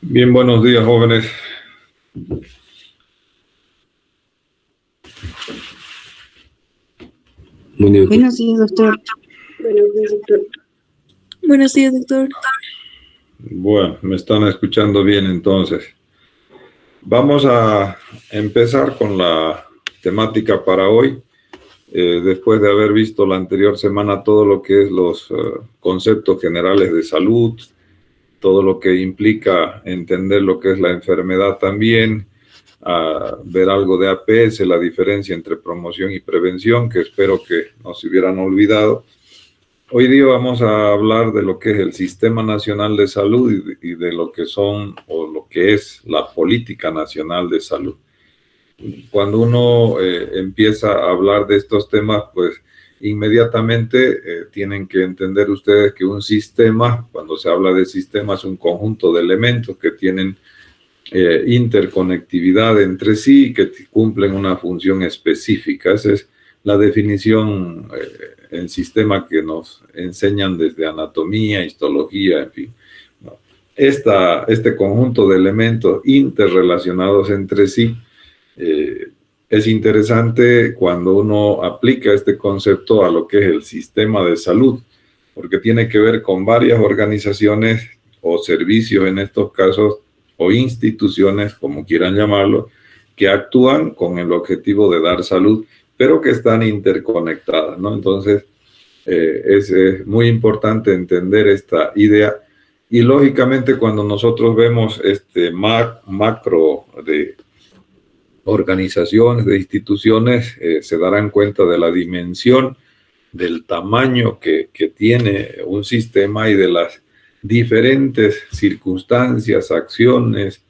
Bien, buenos días, jóvenes. Buenos días, doctor. Buenos días, doctor. Bueno, me están escuchando bien entonces. Vamos a empezar con la temática para hoy. Después de haber visto la anterior semana todo lo que es los conceptos generales de salud, todo lo que implica entender lo que es la enfermedad también, ver algo de APS, la diferencia entre promoción y prevención, que espero que no se hubieran olvidado. Hoy día vamos a hablar de lo que es el Sistema Nacional de Salud y de lo que son o lo que es la Política Nacional de Salud. Cuando uno empieza a hablar de estos temas, pues inmediatamente tienen que entender ustedes que un sistema, cuando se habla de sistema, es un conjunto de elementos que tienen interconectividad entre sí y que cumplen una función específica. Esa es la definición en sistema que nos enseñan desde anatomía, histología, en fin. Este conjunto de elementos interrelacionados entre sí es interesante cuando uno aplica este concepto a lo que es el sistema de salud, porque tiene que ver con varias organizaciones o servicios en estos casos, o instituciones, como quieran llamarlo, que actúan con el objetivo de dar salud, pero que están interconectadas, ¿no? Entonces, es muy importante entender esta idea y lógicamente cuando nosotros vemos este macro de organizaciones, de instituciones, se darán cuenta de la dimensión, del tamaño que tiene un sistema y de las diferentes circunstancias, acciones,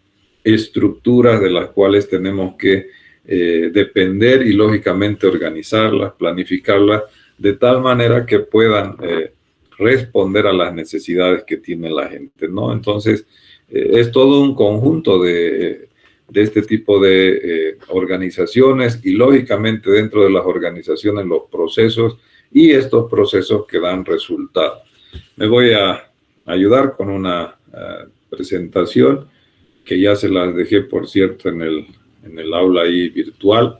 estructuras de las cuales tenemos que depender y lógicamente organizarlas, planificarlas de tal manera que puedan responder a las necesidades que tiene la gente, ¿no? Entonces, es todo un conjunto de este tipo de organizaciones y lógicamente dentro de las organizaciones los procesos y estos procesos que dan resultados. Me voy a ayudar con una presentación que ya se las dejé, por cierto, en el aula ahí virtual,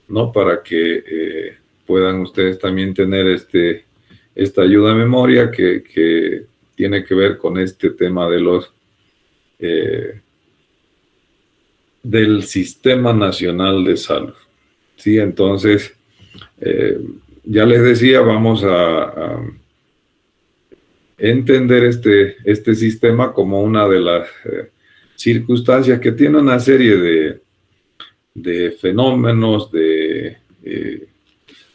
¿no? Para que puedan ustedes también tener esta ayuda a memoria que tiene que ver con este tema de los del Sistema Nacional de Salud. Sí, entonces, ya les decía, vamos a entender este sistema como una de las circunstancias que tiene una serie de fenómenos, de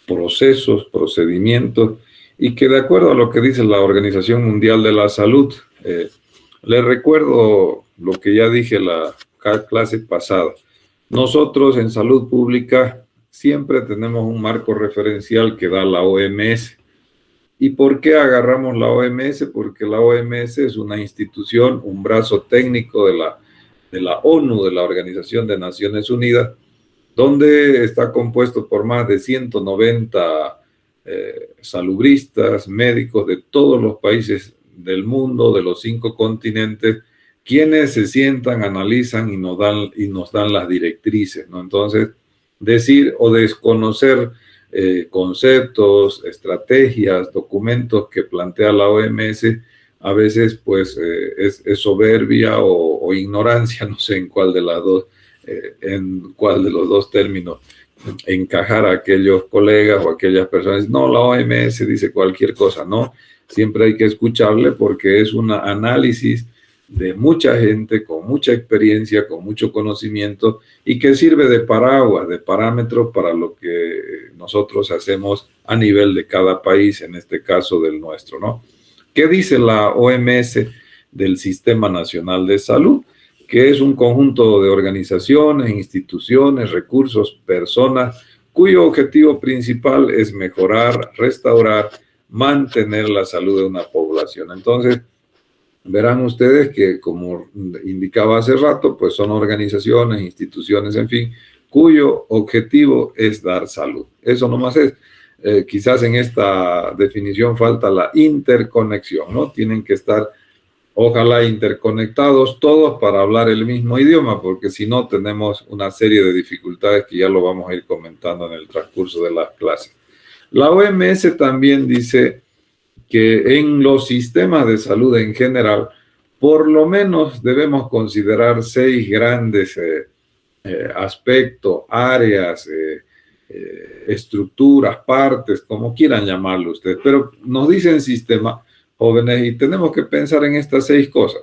procesos, procedimientos, y que de acuerdo a lo que dice la Organización Mundial de la Salud, les recuerdo lo que ya dije la clase pasada. Nosotros en salud pública siempre tenemos un marco referencial que da la OMS. ¿Y por qué agarramos la OMS? Porque la OMS es una institución, un brazo técnico de la ONU, de la Organización de Naciones Unidas, donde está compuesto por más de 190 salubristas, médicos de todos los países del mundo, de los 5 continentes, quienes se sientan, analizan y nos dan las directrices, ¿no? Entonces, decir o desconocer conceptos, estrategias, documentos que plantea la OMS, a veces pues es soberbia o ignorancia, no sé en cuál de las dos, en cuál de los dos términos encajar a aquellos colegas o aquellas personas. No, la OMS dice cualquier cosa, no. Siempre hay que escucharle porque es un análisis de mucha gente con mucha experiencia, con mucho conocimiento y que sirve de paraguas, de parámetro para lo que nosotros hacemos a nivel de cada país, en este caso del nuestro, ¿no? ¿Qué dice la OMS del Sistema Nacional de Salud? Que es un conjunto de organizaciones, instituciones, recursos, personas, cuyo objetivo principal es mejorar, restaurar, mantener la salud de una población. Entonces, verán ustedes que, como indicaba hace rato, pues son organizaciones, instituciones, en fin, cuyo objetivo es dar salud. Eso nomás es. Quizás en esta definición falta la interconexión, ¿no? Tienen que estar Ojalá interconectados todos para hablar el mismo idioma, porque si no tenemos una serie de dificultades que ya lo vamos a ir comentando en el transcurso de las clases. La OMS también dice que en los sistemas de salud en general, por lo menos debemos considerar 6 grandes aspectos, áreas, estructuras, partes, como quieran llamarlo ustedes, pero nos dicen sistema, jóvenes, y tenemos que pensar en estas 6 cosas.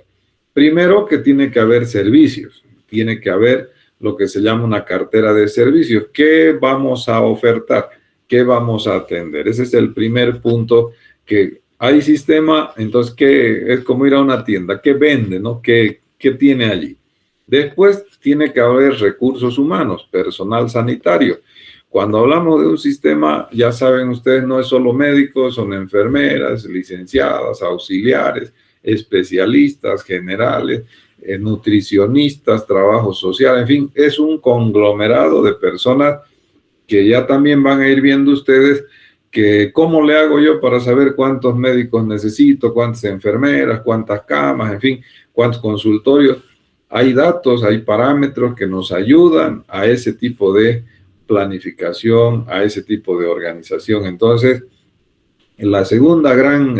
Primero, que tiene que haber servicios, tiene que haber lo que se llama una cartera de servicios. ¿Qué vamos a ofertar? ¿Qué vamos a atender? Ese es el primer punto, que hay sistema, entonces ¿qué? Es como ir a una tienda, ¿qué vende, no? ¿Qué tiene allí? Después tiene que haber recursos humanos, personal sanitario. Cuando hablamos de un sistema, ya saben ustedes, no es solo médicos, son enfermeras, licenciadas, auxiliares, especialistas, generales, nutricionistas, trabajo social, en fin, es un conglomerado de personas que ya también van a ir viendo ustedes que cómo le hago yo para saber cuántos médicos necesito, cuántas enfermeras, cuántas camas, en fin, cuántos consultorios. Hay datos, hay parámetros que nos ayudan a ese tipo de planificación, a ese tipo de organización. Entonces, la segunda gran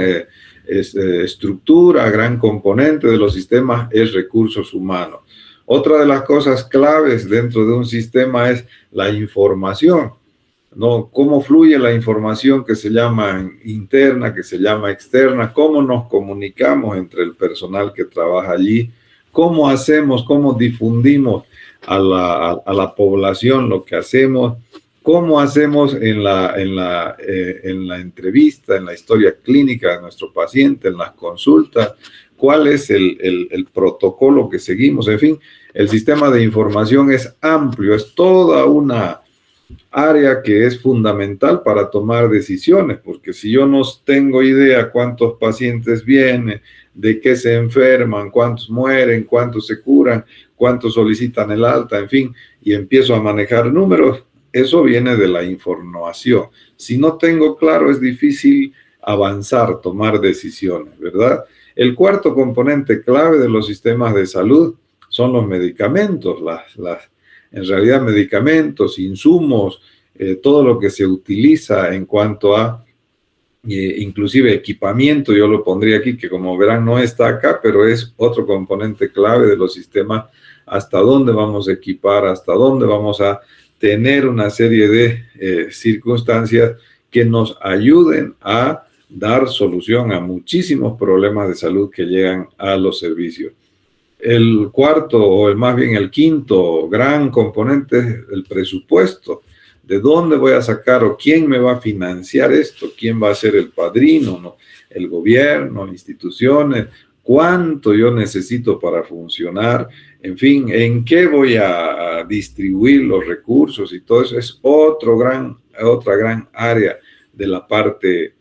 estructura, gran componente de los sistemas es recursos humanos. Otra de las cosas claves dentro de un sistema es la información, ¿no? Cómo fluye la información que se llama interna, que se llama externa, cómo nos comunicamos entre el personal que trabaja allí, cómo hacemos, cómo difundimos a la población lo que hacemos, cómo hacemos en la entrevista, en la historia clínica de nuestro paciente, en las consultas, cuál es el protocolo que seguimos. En fin, el sistema de información es amplio, es toda una área que es fundamental para tomar decisiones, porque si yo no tengo idea cuántos pacientes vienen, de qué se enferman, cuántos mueren, cuántos se curan, cuántos solicitan el alta, en fin, y empiezo a manejar números, eso viene de la información. Si no tengo claro, es difícil avanzar, tomar decisiones, ¿verdad? El cuarto componente clave de los sistemas de salud son los medicamentos, en realidad medicamentos, insumos, todo lo que se utiliza en cuanto a inclusive equipamiento, yo lo pondría aquí, que como verán no está acá, pero es otro componente clave de los sistemas, hasta dónde vamos a equipar, hasta dónde vamos a tener una serie de circunstancias que nos ayuden a dar solución a muchísimos problemas de salud que llegan a los servicios. El cuarto, o más bien el quinto gran componente es el presupuesto. ¿De dónde voy a sacar o quién me va a financiar esto? ¿Quién va a ser el padrino, no? El gobierno, instituciones, cuánto yo necesito para funcionar, en fin, en qué voy a distribuir los recursos y todo eso es otra gran área de la parte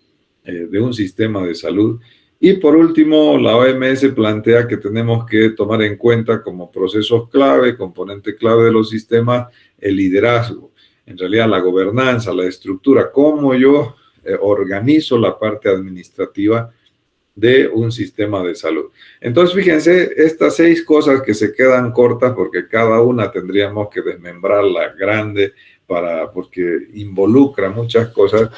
de un sistema de salud. Y por último, la OMS plantea que tenemos que tomar en cuenta como procesos clave, componente clave de los sistemas, el liderazgo. En realidad la gobernanza, la estructura, cómo yo organizo la parte administrativa de un sistema de salud. Entonces, fíjense, estas 6 cosas que se quedan cortas, porque cada una tendríamos que desmembrarla grande porque involucra muchas cosas,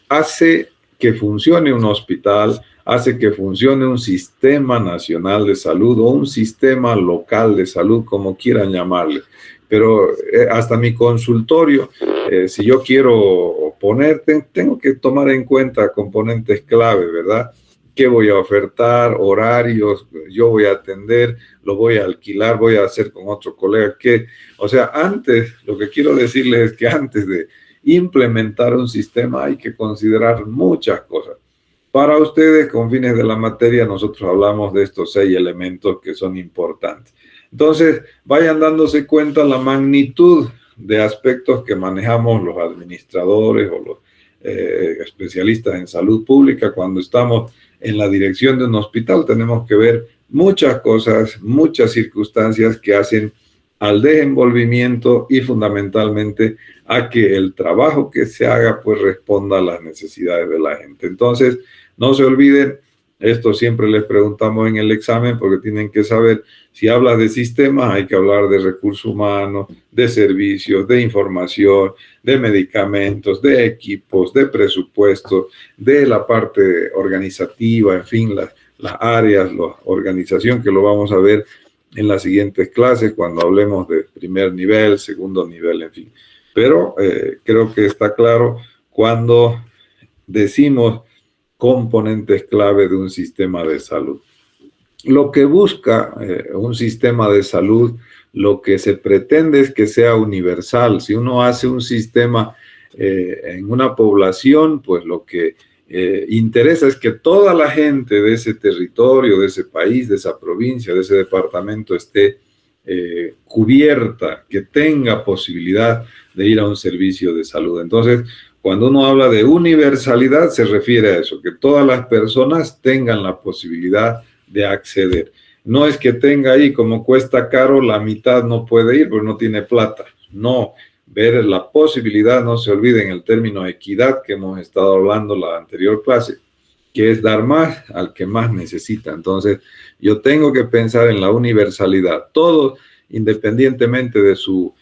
hace que funcione un hospital, hace que funcione un sistema nacional de salud o un sistema local de salud, como quieran llamarle. Pero hasta mi consultorio, si yo quiero poner, tengo que tomar en cuenta componentes clave, ¿verdad? ¿Qué voy a ofertar? Horarios, yo voy a atender, lo voy a alquilar, voy a hacer con otro colega. O sea, antes, lo que quiero decirles es que antes de implementar un sistema hay que considerar muchas cosas. Para ustedes, con fines de la materia, nosotros hablamos de estos 6 elementos que son importantes. Entonces, vayan dándose cuenta la magnitud de aspectos que manejamos los administradores o los especialistas en salud pública. Cuando estamos en la dirección de un hospital, tenemos que ver muchas cosas, muchas circunstancias que hacen al desenvolvimiento y fundamentalmente a que el trabajo que se haga pues responda a las necesidades de la gente. Entonces, no se olviden Esto siempre les preguntamos en el examen porque tienen que saber, si hablas de sistemas, hay que hablar de recursos humanos, de servicios, de información, de medicamentos, de equipos, de presupuestos, de la parte organizativa, en fin, las áreas, la organización, que lo vamos a ver en las siguientes clases cuando hablemos de primer nivel, segundo nivel, en fin. Pero creo que está claro cuando decimos componentes clave de un sistema de salud. Lo que busca un sistema de salud, lo que se pretende es que sea universal. Si uno hace un sistema en una población, pues lo que interesa es que toda la gente de ese territorio, de ese país, de esa provincia, de ese departamento esté cubierta, que tenga posibilidad de ir a un servicio de salud. Entonces, cuando uno habla de universalidad, se refiere a eso, que todas las personas tengan la posibilidad de acceder. No es que tenga ahí, como cuesta caro, la mitad no puede ir porque no tiene plata. No, ver la posibilidad, no se olviden el término equidad que hemos estado hablando en la anterior clase, que es dar más al que más necesita. Entonces, yo tengo que pensar en la universalidad. Todos, independientemente de su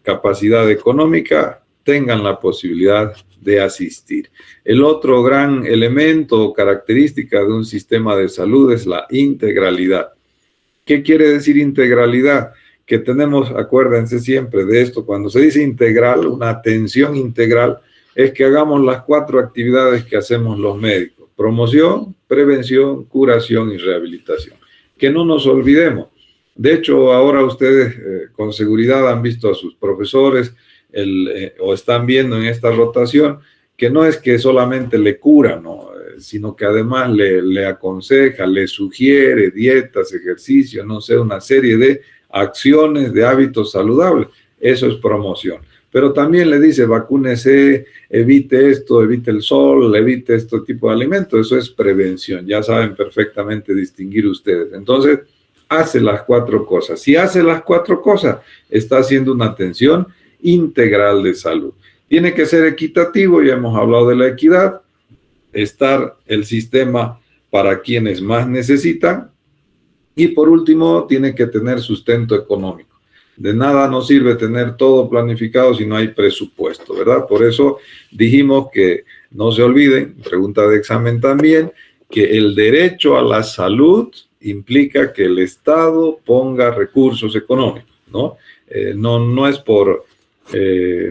capacidad económica, tengan la posibilidad de asistir. El otro gran elemento o característica de un sistema de salud es la integralidad. ¿Qué quiere decir integralidad? Que tenemos, acuérdense siempre de esto, cuando se dice integral, una atención integral, es que hagamos las 4 actividades que hacemos los médicos: promoción, prevención, curación y rehabilitación. Que no nos olvidemos. De hecho, ahora ustedes con seguridad han visto a sus profesores o están viendo en esta rotación que no es que solamente le cura, ¿no? Sino que además le aconseja, le sugiere dietas, ejercicios, no sé, una serie de acciones, de hábitos saludables. Eso es promoción. Pero también le dice, vacúnese, evite esto, evite el sol, evite este tipo de alimentos. Eso es prevención. Ya saben perfectamente distinguir ustedes. Entonces, hace las 4 cosas. Si hace las 4 cosas, está haciendo una atención integral de salud. Tiene que ser equitativo, ya hemos hablado de la equidad, estar el sistema para quienes más necesitan, y por último, tiene que tener sustento económico. De nada nos sirve tener todo planificado si no hay presupuesto, ¿verdad? Por eso dijimos que no se olviden, pregunta de examen también, que el derecho a la salud implica que el Estado ponga recursos económicos, ¿no? No es por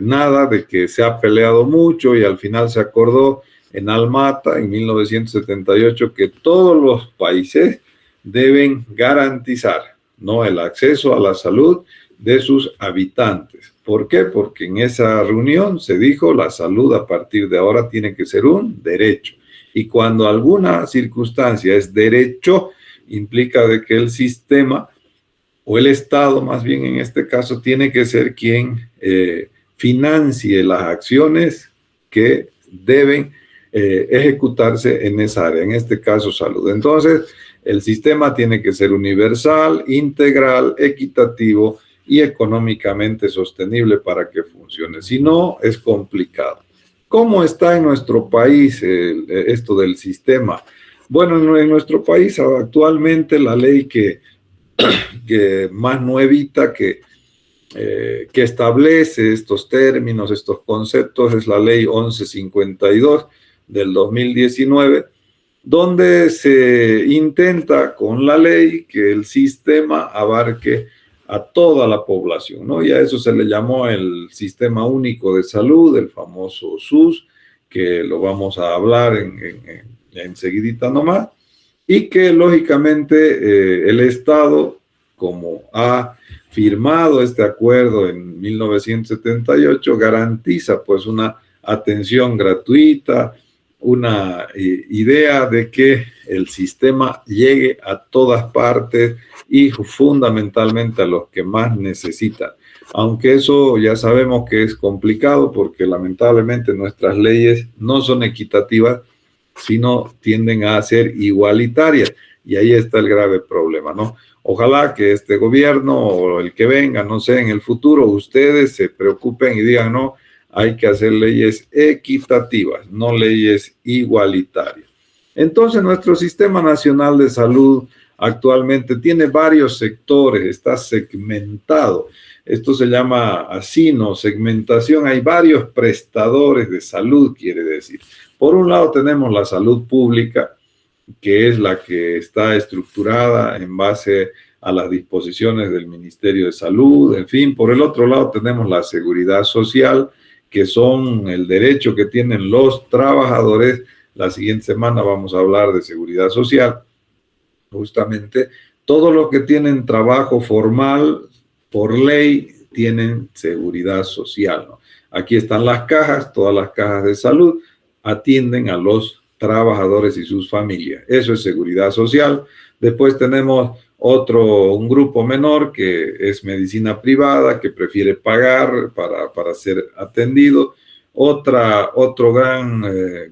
nada de que se ha peleado mucho y al final se acordó en Almata en 1978 que todos los países deben garantizar, ¿no?, el acceso a la salud de sus habitantes. ¿Por qué? Porque en esa reunión se dijo la salud a partir de ahora tiene que ser un derecho. Y cuando alguna circunstancia es derecho, implica de que el sistema o el Estado, más bien en este caso, tiene que ser quien financie las acciones que deben ejecutarse en esa área, en este caso salud. Entonces, el sistema tiene que ser universal, integral, equitativo y económicamente sostenible para que funcione. Si no, es complicado. ¿Cómo está en nuestro país esto del sistema? Bueno, en nuestro país actualmente la ley que más nuevita, que establece estos términos, estos conceptos, es la ley 1152 del 2019, donde se intenta con la ley que el sistema abarque a toda la población, ¿no? Y a eso se le llamó el Sistema Único de Salud, el famoso SUS, que lo vamos a hablar enseguidita nomás, y que lógicamente el Estado, como ha firmado este acuerdo en 1978, garantiza pues una atención gratuita, una idea de que el sistema llegue a todas partes y fundamentalmente a los que más necesitan. Aunque eso ya sabemos que es complicado porque lamentablemente nuestras leyes no son equitativas, sino tienden a ser igualitarias. Y ahí está el grave problema, ¿no? Ojalá que este gobierno o el que venga, no sé, en el futuro, ustedes se preocupen y digan, no, hay que hacer leyes equitativas, no leyes igualitarias. Entonces, nuestro Sistema Nacional de Salud actualmente tiene varios sectores, está segmentado. Esto se llama así, ¿no? Segmentación. Hay varios prestadores de salud, quiere decir. Por un lado tenemos la salud pública, que es la que está estructurada en base a las disposiciones del Ministerio de Salud. En fin, por el otro lado tenemos la seguridad social, que son el derecho que tienen los trabajadores. La siguiente semana vamos a hablar de seguridad social. Justamente, todos los que tienen trabajo formal, por ley, tienen seguridad social, ¿no? Aquí están las cajas, todas las cajas de salud atienden a los trabajadores y sus familias. Eso es seguridad social. Después tenemos un grupo menor que es medicina privada, que prefiere pagar para ser atendido. Otro gran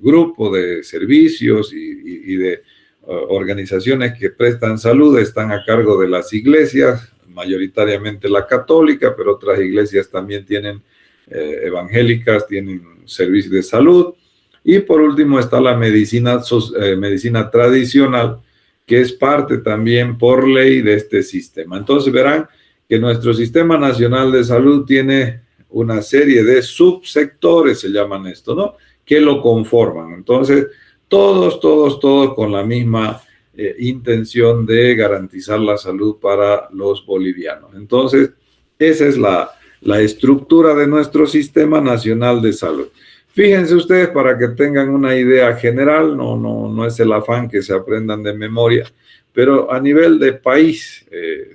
grupo de servicios y de organizaciones que prestan salud están a cargo de las iglesias, mayoritariamente la católica, pero otras iglesias también tienen evangélicas, tienen servicios de salud. Y por último está la medicina tradicional, que es parte también por ley de este sistema. Entonces verán que nuestro Sistema Nacional de Salud tiene una serie de subsectores, se llaman esto, ¿no?, que lo conforman. Entonces, todos con la misma intención de garantizar la salud para los bolivianos. Entonces, esa es la estructura de nuestro Sistema Nacional de Salud. Fíjense ustedes, para que tengan una idea general, no es el afán que se aprendan de memoria, pero a nivel de país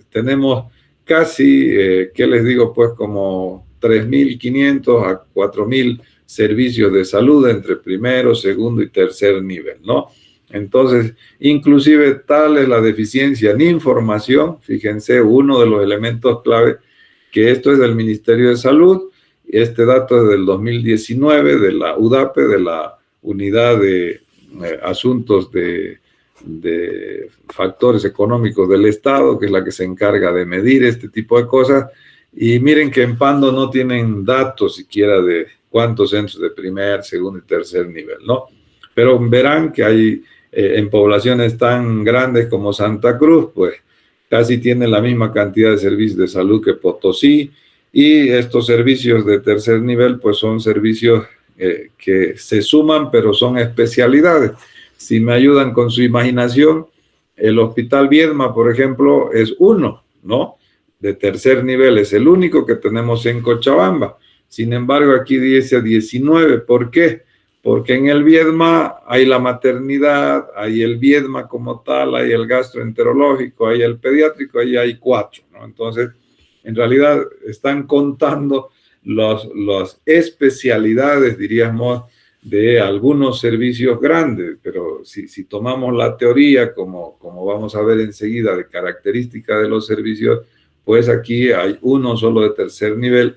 tenemos casi, ¿qué les digo? Pues como 3.500 a 4.000 servicios de salud entre primero, segundo y tercer nivel, ¿no? Entonces, inclusive tal es la deficiencia en información. Fíjense, uno de los elementos clave, que esto es del Ministerio de Salud. Este dato es del 2019 de la UDAPE, de la Unidad de Asuntos de Factores Económicos del Estado, que es la que se encarga de medir este tipo de cosas. Y miren que en Pando no tienen datos siquiera de cuántos centros de primer, segundo y tercer nivel, ¿no? Pero verán que hay en poblaciones tan grandes como Santa Cruz, pues casi tienen la misma cantidad de servicios de salud que Potosí. Y estos servicios de tercer nivel, pues son servicios que se suman, pero son especialidades. Si me ayudan con su imaginación, el Hospital Viedma, por ejemplo, es uno, ¿no?, de tercer nivel, es el único que tenemos en Cochabamba. Sin embargo, aquí dice 19. ¿Por qué? Porque en el Viedma hay la maternidad, hay el Viedma como tal, hay el gastroenterológico, hay el pediátrico, ahí hay 4, ¿no? Entonces, en realidad están contando las especialidades, diríamos, de algunos servicios grandes, pero si tomamos la teoría, como vamos a ver enseguida, de características de los servicios, pues aquí hay uno solo de tercer nivel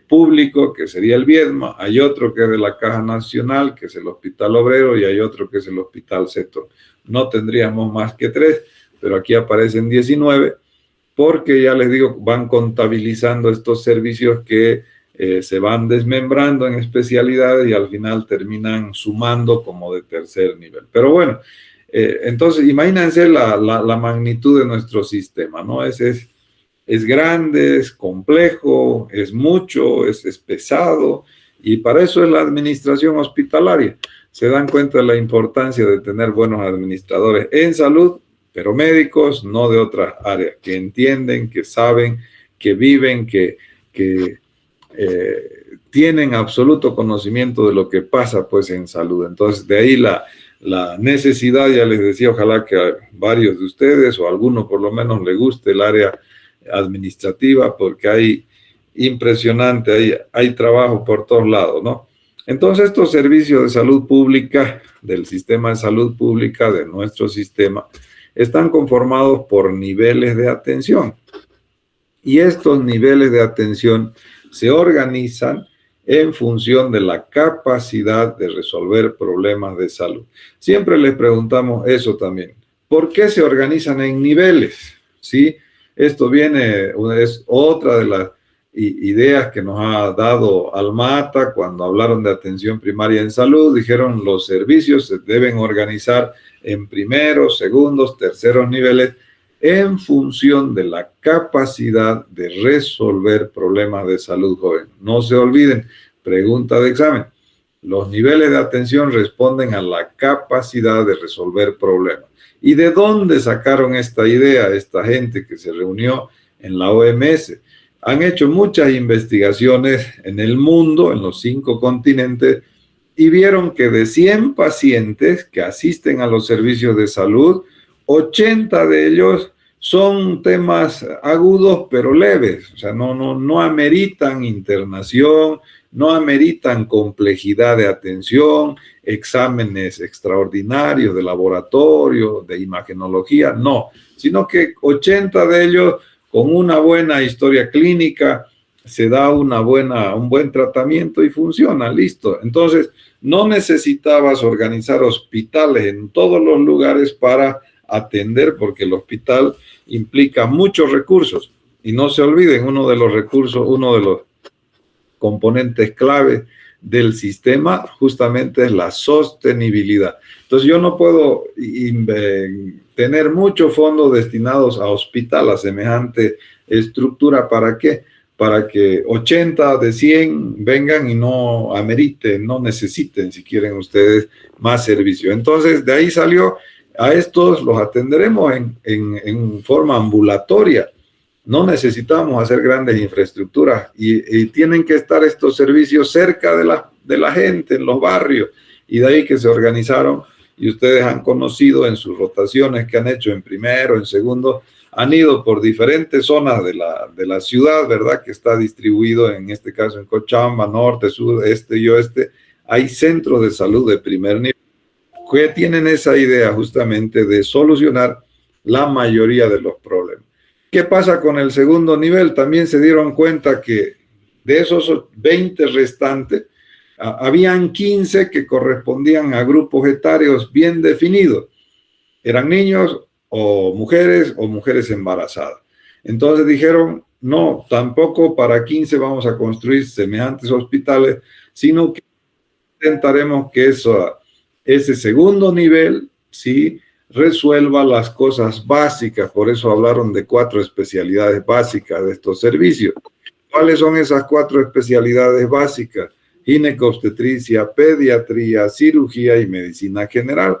público, que sería el Viedma, hay otro que es de la Caja Nacional, que es el Hospital Obrero, y hay otro que es el Hospital Seto. No tendríamos más que 3, pero aquí aparecen 19, porque ya les digo, van contabilizando estos servicios que se van desmembrando en especialidades y al final terminan sumando como de tercer nivel. Pero bueno, entonces imagínense la magnitud de nuestro sistema, ¿no? Es grande, es complejo, es mucho, es pesado, y para eso es la administración hospitalaria. Se dan cuenta de la importancia de tener buenos administradores en salud, pero médicos, no de otras áreas, que entienden, que saben, que viven, que tienen absoluto conocimiento de lo que pasa pues en salud. Entonces, de ahí la necesidad, ya les decía, ojalá que a varios de ustedes o a alguno por lo menos le guste el área administrativa, porque hay impresionante, hay trabajo por todos lados, ¿no? Entonces, estos servicios de salud pública, del sistema de salud pública, de nuestro sistema, están conformados por niveles de atención. Y estos niveles de atención se organizan en función de la capacidad de resolver problemas de salud. Siempre les preguntamos eso también. ¿Por qué se organizan en niveles? ¿Sí? Esto es otra de las ideas que nos ha dado Alma-Ata cuando hablaron de atención primaria en salud. Dijeron los servicios se deben organizar en primeros, segundos, terceros niveles en función de la capacidad de resolver problemas de salud, joven. No se olviden, pregunta de examen. Los niveles de atención responden a la capacidad de resolver problemas. ¿Y de dónde sacaron esta idea esta gente que se reunió en la OMS? Han hecho muchas investigaciones en el mundo, en los 5 continentes, y vieron que de 100 pacientes que asisten a los servicios de salud, 80 de ellos son temas agudos pero leves, o sea, no ameritan internación, no ameritan complejidad de atención, exámenes extraordinarios de laboratorio, de imagenología, no, sino que 80 de ellos con una buena historia clínica se da un buen tratamiento y funciona, listo. Entonces, no necesitabas organizar hospitales en todos los lugares para atender, porque el hospital implica muchos recursos. Y no se olviden, uno de los componentes clave del sistema justamente es la sostenibilidad. Entonces yo no puedo tener muchos fondos destinados a hospital, a semejante estructura. ¿Para qué? Para que 80 de 100 vengan y no ameriten, no necesiten, si quieren ustedes, más servicio. Entonces de ahí salió, a estos los atenderemos en forma ambulatoria. No necesitamos hacer grandes infraestructuras y tienen que estar estos servicios cerca de la gente, en los barrios. Y de ahí que se organizaron, y ustedes han conocido en sus rotaciones que han hecho en primero, en segundo, han ido por diferentes zonas de la ciudad, ¿verdad? Que está distribuido, en este caso en Cochabamba, norte, sur, este y oeste. Hay centros de salud de primer nivel que tienen esa idea justamente de solucionar la mayoría de los problemas. ¿Qué pasa con el segundo nivel? También se dieron cuenta que de esos 20 restantes, habían 15 que correspondían a grupos etarios bien definidos. Eran niños o mujeres embarazadas. Entonces dijeron, no, tampoco para 15 vamos a construir semejantes hospitales, sino que intentaremos que ese segundo nivel, sí, resuelva las cosas básicas. Por eso hablaron de 4 especialidades básicas de estos servicios. ¿Cuáles son esas 4 especialidades básicas? Ginecobstetricia, pediatría, cirugía y medicina general.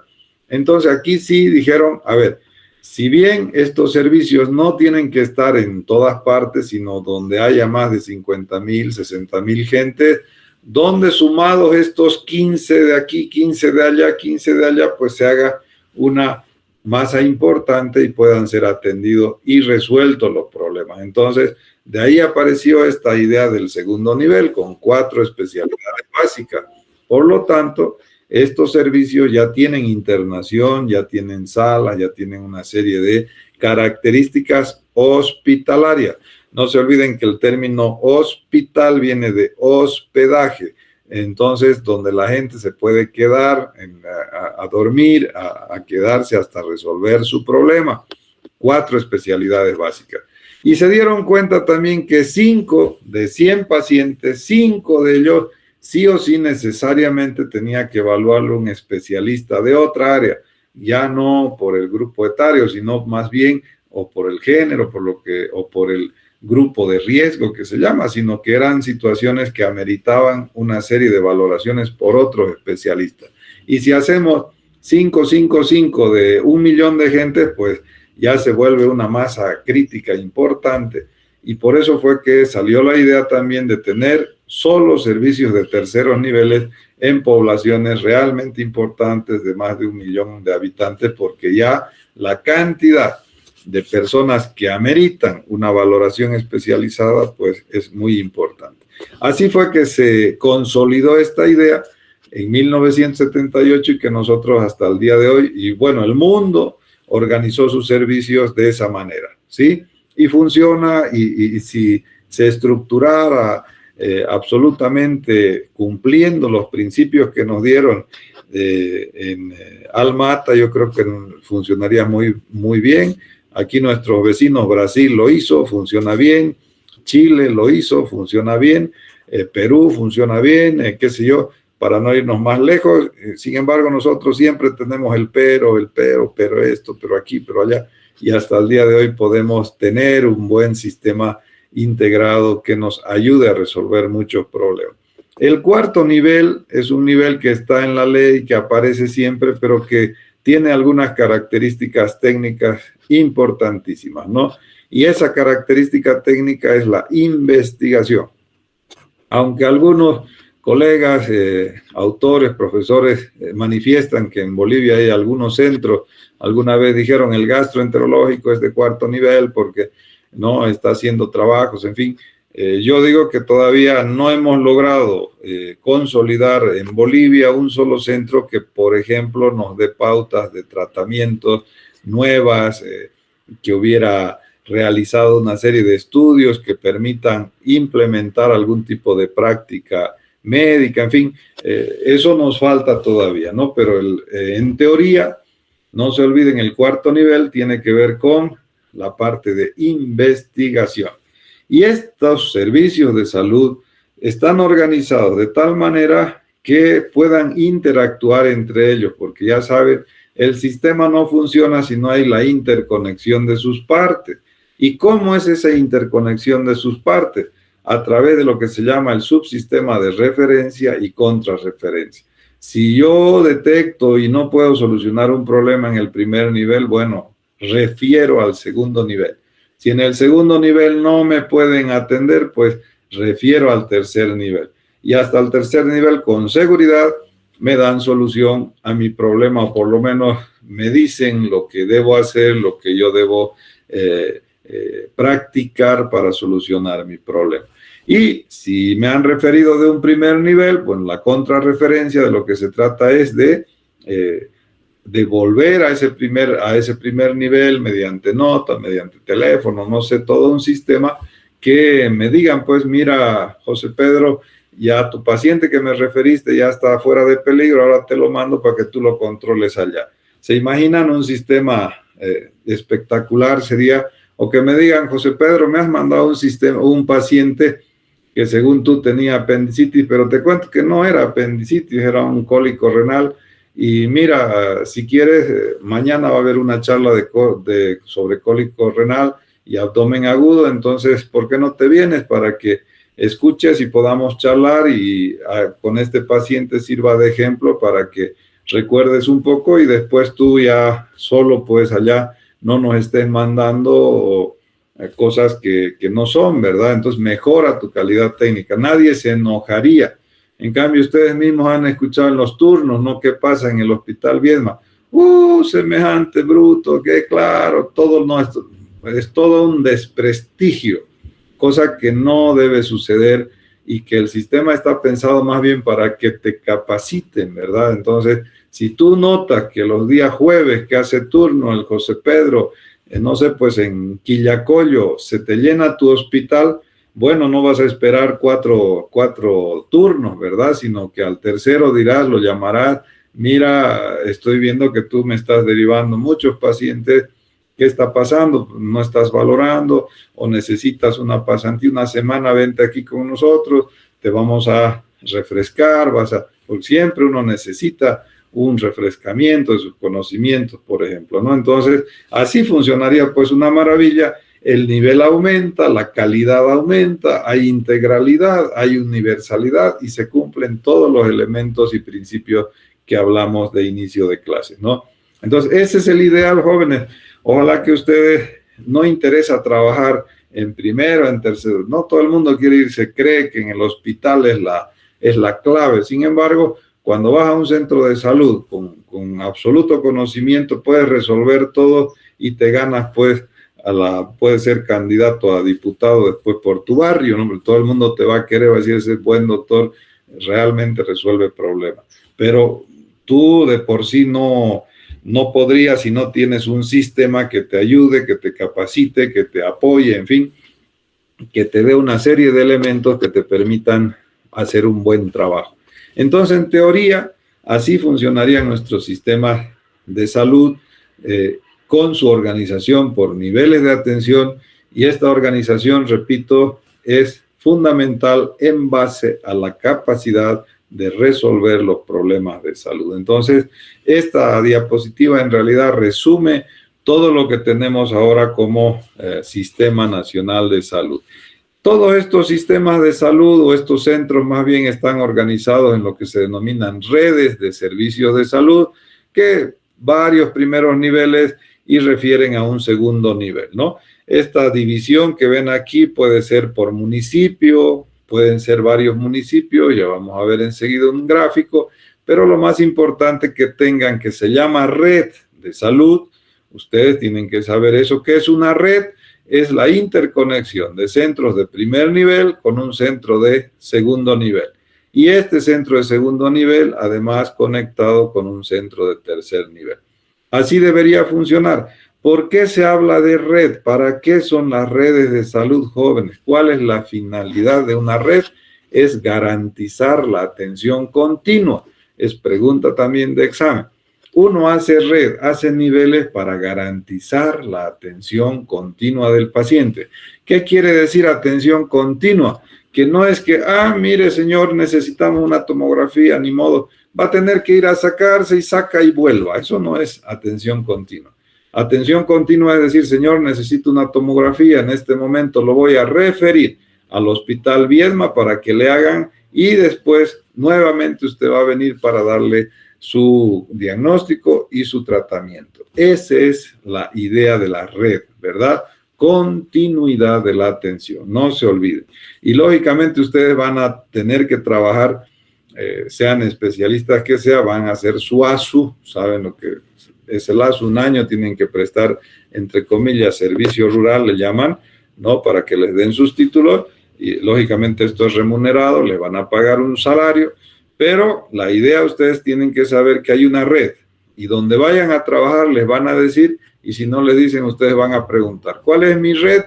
Entonces aquí sí dijeron, a ver, si bien estos servicios no tienen que estar en todas partes, sino donde haya más de 50,000, 60,000 gente, donde sumados estos 15 de aquí, 15 de allá, 15 de allá, pues se haga una masa importante y puedan ser atendidos y resueltos los problemas. Entonces, de ahí apareció esta idea del segundo nivel con 4 especialidades básicas. Por lo tanto, estos servicios ya tienen internación, ya tienen salas, ya tienen una serie de características hospitalarias. No se olviden que el término hospital viene de hospedaje. Entonces, donde la gente se puede quedar a dormir, a quedarse hasta resolver su problema. 4 especialidades básicas. Y se dieron cuenta también que 5 de 100 pacientes, 5 de ellos sí o sí necesariamente tenía que evaluarlo un especialista de otra área, ya no por el grupo etario, sino más bien o por el género, o por el grupo de riesgo que se llama, sino que eran situaciones que ameritaban una serie de valoraciones por otros especialistas. Y si hacemos 5 de 1,000,000 de gente, pues ya se vuelve una masa crítica importante. Y por eso fue que salió la idea también de tener solo servicios de terceros niveles en poblaciones realmente importantes de más de 1,000,000 de habitantes, porque ya la cantidad de personas que ameritan una valoración especializada, pues es muy importante. Así fue que se consolidó esta idea en 1978 y que nosotros hasta el día de hoy, y bueno, el mundo organizó sus servicios de esa manera, ¿sí? Y funciona, y si se estructurara absolutamente cumpliendo los principios que nos dieron en Alma-Ata, yo creo que funcionaría muy, muy bien. Aquí nuestros vecinos, Brasil lo hizo, funciona bien. Chile lo hizo, funciona bien, Perú funciona bien, qué sé yo, para no irnos más lejos. Sin embargo, nosotros siempre tenemos pero esto, pero aquí, pero allá, y hasta el día de hoy podemos tener un buen sistema integrado que nos ayude a resolver muchos problemas. El cuarto nivel es un nivel que está en la ley, que aparece siempre, pero que tiene algunas características técnicas importantísimas, ¿no? Y esa característica técnica es la investigación. Aunque algunos colegas, autores, profesores, manifiestan que en Bolivia hay algunos centros, alguna vez dijeron el gastroenterológico es de cuarto nivel porque no está haciendo trabajos, en fin. Yo digo que todavía no hemos logrado consolidar en Bolivia un solo centro que, por ejemplo, nos dé pautas de tratamientos nuevas, que hubiera realizado una serie de estudios que permitan implementar algún tipo de práctica médica, en fin, eso nos falta todavía, ¿no? Pero en teoría, no se olviden, el cuarto nivel tiene que ver con la parte de investigación. Y estos servicios de salud están organizados de tal manera que puedan interactuar entre ellos, porque ya saben, el sistema no funciona si no hay la interconexión de sus partes. ¿Y cómo es esa interconexión de sus partes? A través de lo que se llama el subsistema de referencia y contrarreferencia. Si yo detecto y no puedo solucionar un problema en el primer nivel, bueno, refiero al segundo nivel. Si en el segundo nivel no me pueden atender, pues refiero al tercer nivel. Y hasta el tercer nivel, con seguridad, me dan solución a mi problema, o por lo menos me dicen lo que debo hacer, lo que yo debo practicar para solucionar mi problema. Y si me han referido de un primer nivel, bueno, la contrarreferencia de lo que se trata es de volver a ese primer nivel mediante nota, mediante teléfono, no sé, todo un sistema que me digan, pues mira, José Pedro, ya tu paciente que me referiste ya está fuera de peligro, ahora te lo mando para que tú lo controles allá. ¿Se imaginan un sistema espectacular? Sería, o que me digan, José Pedro, me has mandado un paciente que según tú tenía apendicitis, pero te cuento que no era apendicitis, era un cólico renal. Y mira, si quieres, mañana va a haber una charla sobre cólico renal y abdomen agudo, entonces, ¿por qué no te vienes para que escuches y podamos charlar y con este paciente sirva de ejemplo para que recuerdes un poco y después tú ya solo pues allá no nos estés mandando cosas que no son, ¿verdad? Entonces mejora tu calidad técnica, nadie se enojaría. En cambio, ustedes mismos han escuchado en los turnos, ¿no? ¿Qué pasa en el Hospital Viedma? Semejante bruto, que claro, todo no es todo un desprestigio, cosa que no debe suceder y que el sistema está pensado más bien para que te capaciten, ¿verdad? Entonces, si tú notas que los días jueves que hace turno el José Pedro, no sé, pues en Quillacollo se te llena tu hospital, bueno, no vas a esperar cuatro turnos, ¿verdad? Sino que al tercero dirás, lo llamarás, mira, estoy viendo que tú me estás derivando muchos pacientes, ¿qué está pasando? ¿No estás valorando o necesitas una pasantía, una semana? Vente aquí con nosotros, te vamos a refrescar, porque siempre uno necesita un refrescamiento de sus conocimientos, por ejemplo, ¿no? Entonces, así funcionaría pues una maravilla. El nivel aumenta, la calidad aumenta, hay integralidad, hay universalidad y se cumplen todos los elementos y principios que hablamos de inicio de clase, ¿no? Entonces, ese es el ideal, jóvenes. Ojalá que ustedes no interesa trabajar en primero, en tercero. No todo el mundo quiere irse, cree que en el hospital es la clave. Sin embargo, cuando vas a un centro de salud con absoluto conocimiento, puedes resolver todo y te ganas, pues, puedes ser candidato a diputado después por tu barrio, ¿no? Todo el mundo te va a querer, va a decir, ese buen doctor realmente resuelve problemas. Pero tú de por sí no podrías si no tienes un sistema que te ayude, que te capacite, que te apoye, en fin, que te dé una serie de elementos que te permitan hacer un buen trabajo. Entonces, en teoría, así funcionarían nuestros sistemas de salud, con su organización por niveles de atención, y esta organización, repito, es fundamental en base a la capacidad de resolver los problemas de salud. Entonces, esta diapositiva en realidad resume todo lo que tenemos ahora como Sistema Nacional de Salud. Todos estos sistemas de salud o estos centros más bien están organizados en lo que se denominan redes de servicios de salud, que varios primeros niveles y refieren a un segundo nivel, ¿no? Esta división que ven aquí puede ser por municipio, pueden ser varios municipios, ya vamos a ver enseguida un gráfico, pero lo más importante que tengan, que se llama red de salud, ustedes tienen que saber eso. ¿Qué es una red? Es la interconexión de centros de primer nivel con un centro de segundo nivel. Y este centro de segundo nivel, además, conectado con un centro de tercer nivel. Así debería funcionar. ¿Por qué se habla de red? ¿Para qué son las redes de salud, jóvenes? ¿Cuál es la finalidad de una red? Es garantizar la atención continua. Es pregunta también de examen. Uno hace red, hace niveles para garantizar la atención continua del paciente. ¿Qué quiere decir atención continua? Que no es que, mire señor, necesitamos una tomografía, ni modo, va a tener que ir a sacarse y saca y vuelva. Eso no es atención continua. Atención continua es decir, señor, necesito una tomografía, en este momento lo voy a referir al Hospital Viedma para que le hagan y después nuevamente usted va a venir para darle su diagnóstico y su tratamiento. Esa es la idea de la red, ¿verdad? Continuidad de la atención, no se olviden. Y lógicamente ustedes van a tener que trabajar, sean especialistas que sea, van a hacer su ASU, saben lo que es el ASU, un año tienen que prestar, entre comillas, servicio rural, le llaman, ¿no? Para que les den sus títulos, y lógicamente esto es remunerado, les van a pagar un salario, pero la idea, ustedes tienen que saber que hay una red, y donde vayan a trabajar les van a decir, y si no les dicen, ustedes van a preguntar, ¿cuál es mi red?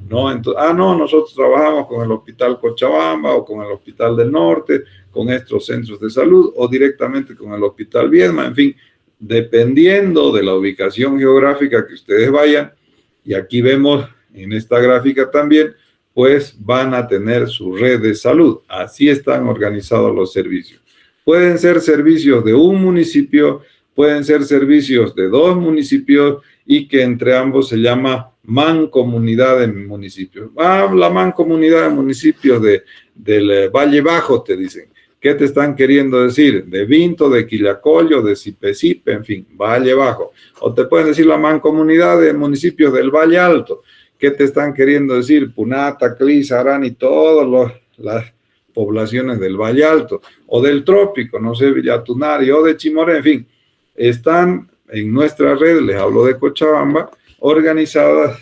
No, entonces, no, nosotros trabajamos con el Hospital Cochabamba o con el Hospital del Norte, con estos centros de salud o directamente con el Hospital Viedma, en fin, dependiendo de la ubicación geográfica que ustedes vayan, y aquí vemos en esta gráfica también, pues van a tener su red de salud. Así están organizados los servicios. Pueden ser servicios de un municipio, pueden ser servicios de 2 municipios y que entre ambos se llama mancomunidad de municipios. La mancomunidad de municipios del Valle Bajo, te dicen. ¿Qué te están queriendo decir? De Vinto, de Quillacollo, de Sipe, en fin, Valle Bajo. O te pueden decir la mancomunidad de municipios del Valle Alto. ¿Qué te están queriendo decir? Punata, Clis, Arani, todas las poblaciones del Valle Alto. O del Trópico, no sé, Villatunari, o de Chimoré, en fin. Están en nuestra red, les hablo de Cochabamba, organizadas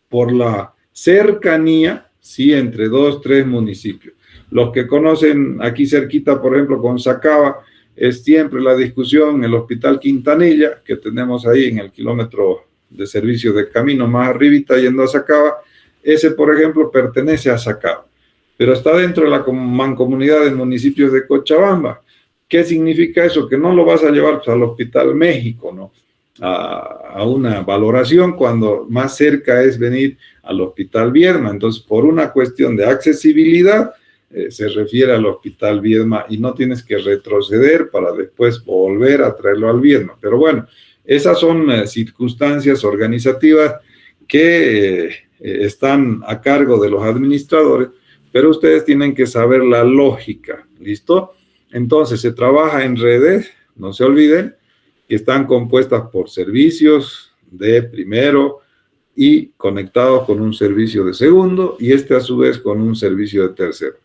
por la cercanía, sí, entre 2, 3 municipios. Los que conocen aquí cerquita, por ejemplo, con Sacaba, es siempre la discusión en el Hospital Quintanilla, que tenemos ahí en el kilómetro de servicio de camino más arribita yendo a Sacaba. Ese, por ejemplo, pertenece a Sacaba, pero está dentro de la mancomunidad de municipios de Cochabamba. ¿Qué significa eso? Que no lo vas a llevar pues, al Hospital México, ¿no? A una valoración cuando más cerca es venir al Hospital Viedma. Entonces, por una cuestión de accesibilidad, se refiere al Hospital Viedma y no tienes que retroceder para después volver a traerlo al Viedma. Pero bueno, esas son circunstancias organizativas que están a cargo de los administradores, pero ustedes tienen que saber la lógica, ¿listo? Entonces, se trabaja en redes, no se olviden, que están compuestas por servicios de primero y conectados con un servicio de segundo y a su vez con un servicio de tercero.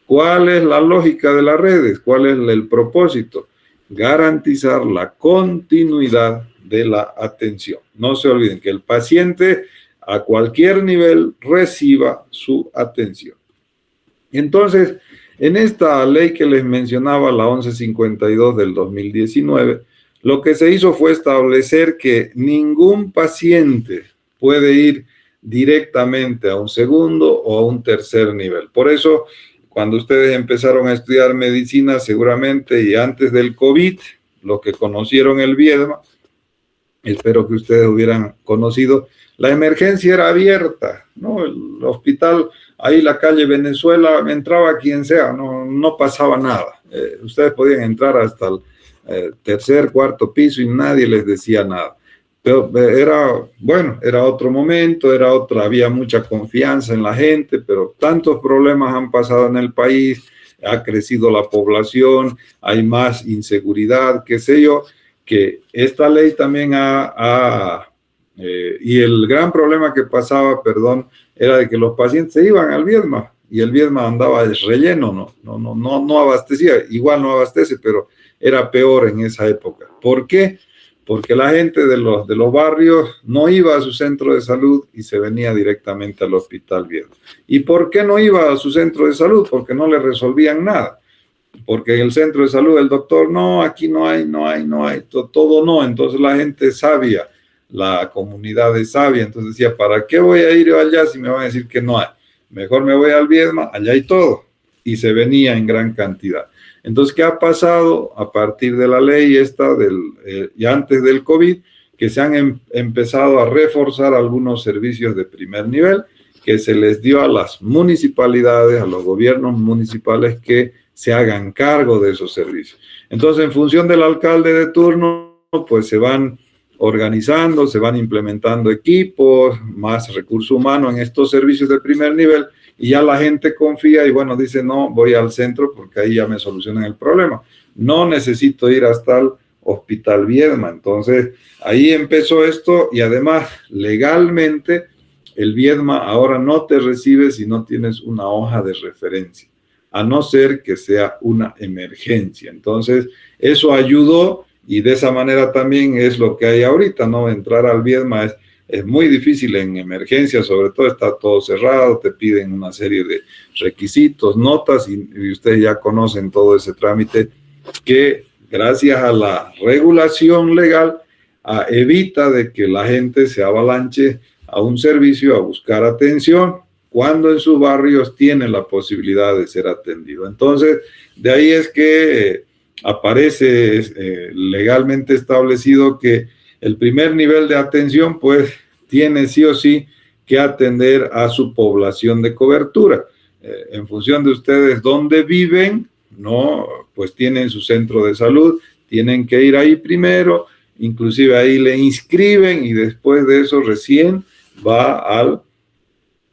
¿Cuál es la lógica de las redes? ¿Cuál es el propósito? Garantizar la continuidad de la atención. No se olviden que el paciente a cualquier nivel reciba su atención. Entonces, en esta ley que les mencionaba, la 1152 del 2019, lo que se hizo fue establecer que ningún paciente puede ir directamente a un segundo o a un tercer nivel. Por eso, cuando ustedes empezaron a estudiar medicina, seguramente, y antes del COVID, los que conocieron el Viedma, espero que ustedes hubieran conocido, la emergencia era abierta, ¿no? El hospital, ahí la calle Venezuela, entraba quien sea, no pasaba nada. Ustedes podían entrar hasta el tercer, cuarto piso y nadie les decía nada. Pero era otro momento, había mucha confianza en la gente, pero tantos problemas han pasado en el país, ha crecido la población, hay más inseguridad, qué sé yo, que esta ley también y el gran problema que pasaba, era de que los pacientes se iban al Viedma y el Viedma andaba relleno, no abastecía, igual no abastece, pero era peor en esa época. ¿Por qué? Porque la gente de los barrios no iba a su centro de salud y se venía directamente al hospital Viedma. ¿Y por qué no iba a su centro de salud? Porque no le resolvían nada. Porque en el centro de salud el doctor, no, aquí no hay, todo no. Entonces la gente es sabia, la comunidad es sabia. Entonces decía, ¿para qué voy a ir yo allá si me van a decir que no hay? Mejor me voy al Viedma, allá hay todo. Y se venía en gran cantidad. Entonces, ¿qué ha pasado a partir de la ley esta y antes del COVID? Que se han empezado a reforzar algunos servicios de primer nivel que se les dio a las municipalidades, a los gobiernos municipales que se hagan cargo de esos servicios. Entonces, en función del alcalde de turno, pues se van organizando, se van implementando equipos, más recurso humano en estos servicios de primer nivel, y ya la gente confía y bueno, dice, no, voy al centro porque ahí ya me solucionan el problema. No necesito ir hasta el Hospital Viedma. Entonces, ahí empezó esto y además, legalmente, el Viedma ahora no te recibe si no tienes una hoja de referencia, a no ser que sea una emergencia. Entonces, eso ayudó y de esa manera también es lo que hay ahorita, ¿no? Entrar al Viedma es muy difícil en emergencia, sobre todo está todo cerrado, te piden una serie de requisitos, notas, y ustedes ya conocen todo ese trámite que gracias a la regulación legal evita de que la gente se avalanche a un servicio a buscar atención cuando en sus barrios tiene la posibilidad de ser atendido. Entonces, de ahí es que aparece legalmente establecido que el primer nivel de atención, pues, tiene sí o sí que atender a su población de cobertura. En función de ustedes dónde viven, ¿no? Pues tienen su centro de salud, tienen que ir ahí primero, inclusive ahí le inscriben y después de eso recién va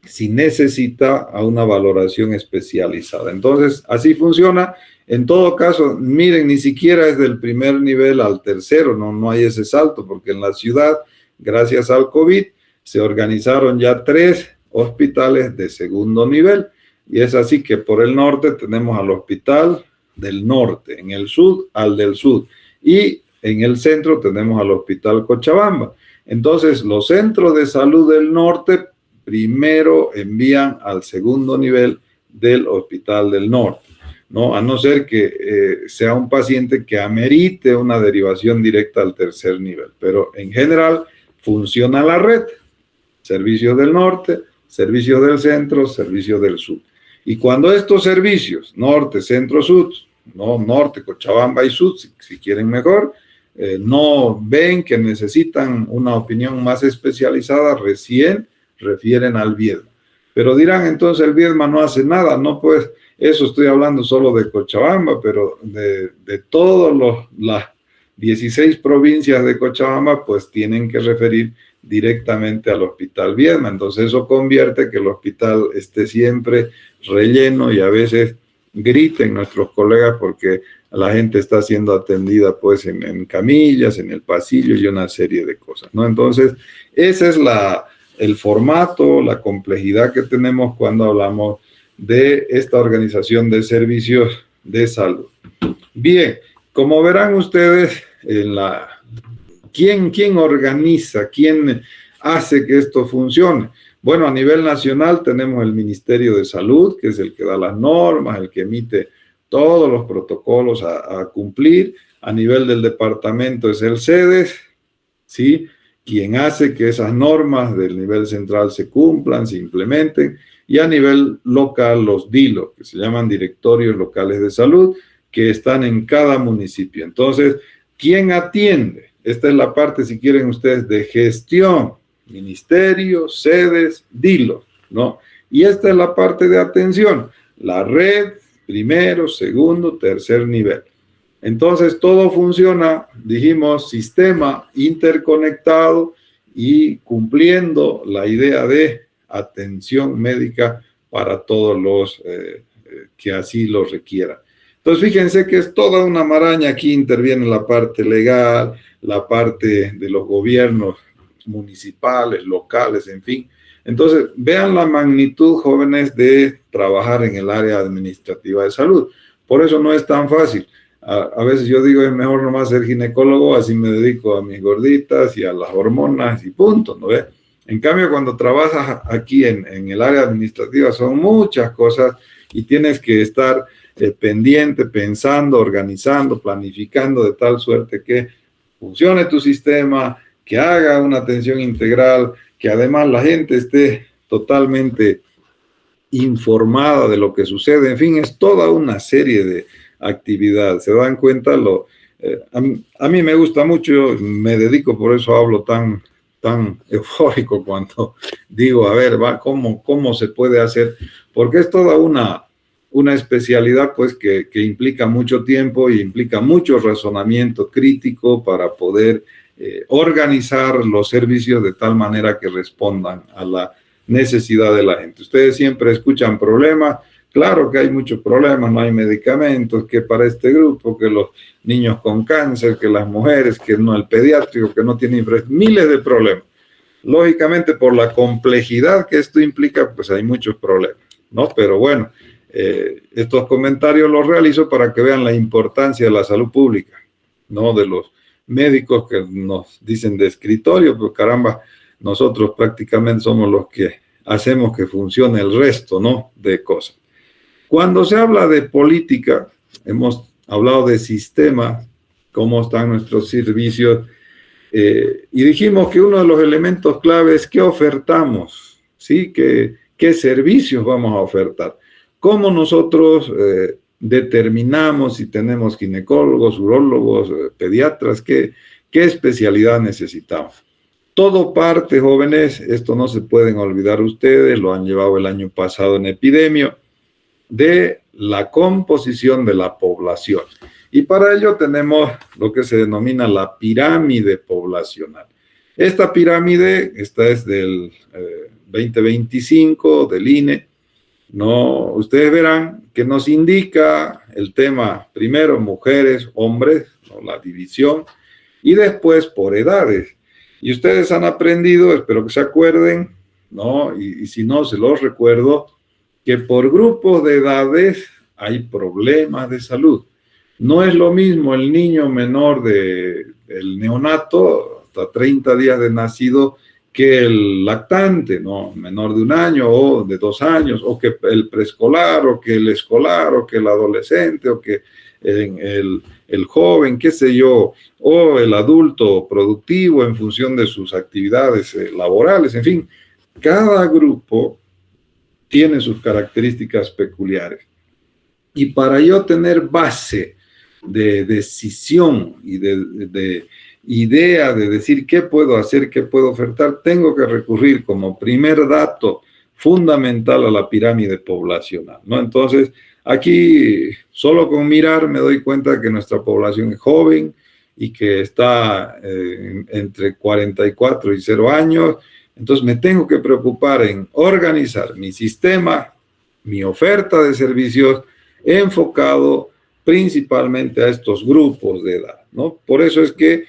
si necesita, a una valoración especializada. Entonces, así funciona. En todo caso, miren, ni siquiera es del primer nivel al tercero, no hay ese salto, porque en la ciudad, gracias al COVID, se organizaron ya 3 hospitales de segundo nivel, y es así que por el norte tenemos al Hospital del Norte, en el sur al del sur, y en el centro tenemos al Hospital Cochabamba. Entonces, los centros de salud del norte primero envían al segundo nivel del Hospital del Norte, ¿no? A no ser que sea un paciente que amerite una derivación directa al tercer nivel. Pero en general funciona la red. Servicios del norte, servicios del centro, servicios del sur. Y cuando estos servicios, norte, centro, sur, no norte, Cochabamba y sur, si quieren mejor, no ven que necesitan una opinión más especializada, recién refieren al Viedma. Pero dirán, entonces el Viedma no hace nada. No, pues eso estoy hablando solo de Cochabamba, pero de todas las 16 provincias de Cochabamba, pues tienen que referir directamente al Hospital Viedma. Entonces eso convierte que el hospital esté siempre relleno y a veces griten nuestros colegas porque la gente está siendo atendida pues en camillas, en el pasillo y una serie de cosas, ¿no? Entonces ese es el formato, la complejidad que tenemos cuando hablamos de esta organización de servicios de salud. Bien, como verán ustedes, ¿quién organiza? ¿Quién hace que esto funcione? Bueno, a nivel nacional tenemos el Ministerio de Salud, que es el que da las normas, el que emite todos los protocolos a cumplir. A nivel del departamento es el CEDES, ¿sí? Quien hace que esas normas del nivel central se cumplan, se implementen. Y a nivel local, los DILO, que se llaman Directorios Locales de Salud, que están en cada municipio. Entonces, ¿quién atiende? Esta es la parte, si quieren ustedes, de gestión, ministerio, sedes, dilos, ¿no? Y esta es la parte de atención, la red, primero, segundo, tercer nivel. Entonces, todo funciona, dijimos, sistema interconectado y cumpliendo la idea de atención médica para todos los que así lo requieran. Entonces, fíjense que es toda una maraña. Aquí interviene la parte legal, la parte de los gobiernos municipales, locales, en fin. Entonces, vean la magnitud, jóvenes, de trabajar en el área administrativa de salud. Por eso no es tan fácil. A veces yo digo, es mejor nomás ser ginecólogo, así me dedico a mis gorditas y a las hormonas y punto, ¿no ve? En cambio, cuando trabajas aquí en el área administrativa son muchas cosas y tienes que estar pendiente, pensando, organizando, planificando de tal suerte que funcione tu sistema, que haga una atención integral, que además la gente esté totalmente informada de lo que sucede. En fin, es toda una serie de actividades. ¿Se dan cuenta? A mí me gusta mucho, yo me dedico, por eso hablo tan eufórico cuando digo, a ver, ¿cómo se puede hacer? Porque es toda una especialidad pues que implica mucho tiempo y implica mucho razonamiento crítico para poder organizar los servicios de tal manera que respondan a la necesidad de la gente. Ustedes siempre escuchan problemas. Claro que hay muchos problemas, no hay medicamentos, que para este grupo, que los niños con cáncer, que las mujeres, que no el pediátrico, que no tiene miles de problemas. Lógicamente, por la complejidad que esto implica, pues hay muchos problemas, ¿no? Pero bueno, estos comentarios los realizo para que vean la importancia de la salud pública, ¿no? De los médicos que nos dicen de escritorio, pues caramba, nosotros prácticamente somos los que hacemos que funcione el resto, ¿no? De cosas. Cuando se habla de política, hemos hablado de sistema, cómo están nuestros servicios, y dijimos que uno de los elementos clave es qué ofertamos, ¿sí? ¿Qué servicios vamos a ofertar? ¿Cómo nosotros determinamos si tenemos ginecólogos, urólogos, pediatras, qué especialidad necesitamos? Todo parte, jóvenes, esto no se pueden olvidar ustedes, lo han llevado el año pasado en epidemia, de la composición de la población. Y para ello tenemos lo que se denomina la pirámide poblacional. Esta pirámide, esta es del 2025 del INE, ¿no? Ustedes verán que nos indica el tema, primero mujeres, hombres, ¿no? La división, y después por edades. Y ustedes han aprendido, espero que se acuerden, ¿no? Y si no, se los recuerdo, que por grupos de edades hay problemas de salud. No es lo mismo el niño menor el neonato, hasta 30 días de nacido, que el lactante, ¿no? Menor de 1 año o de 2 años, o que el preescolar, o que el escolar, o que el adolescente, o que el joven, qué sé yo, o el adulto productivo en función de sus actividades laborales. En fin, cada grupo tiene sus características peculiares. Y para yo tener base de decisión y de idea de decir qué puedo hacer, qué puedo ofertar, tengo que recurrir como primer dato fundamental a la pirámide poblacional, ¿no? Entonces, aquí solo con mirar me doy cuenta que nuestra población es joven y que está entre 44 y 0 años. Entonces me tengo que preocupar en organizar mi sistema, mi oferta de servicios enfocado principalmente a estos grupos de edad, ¿no? Por eso es que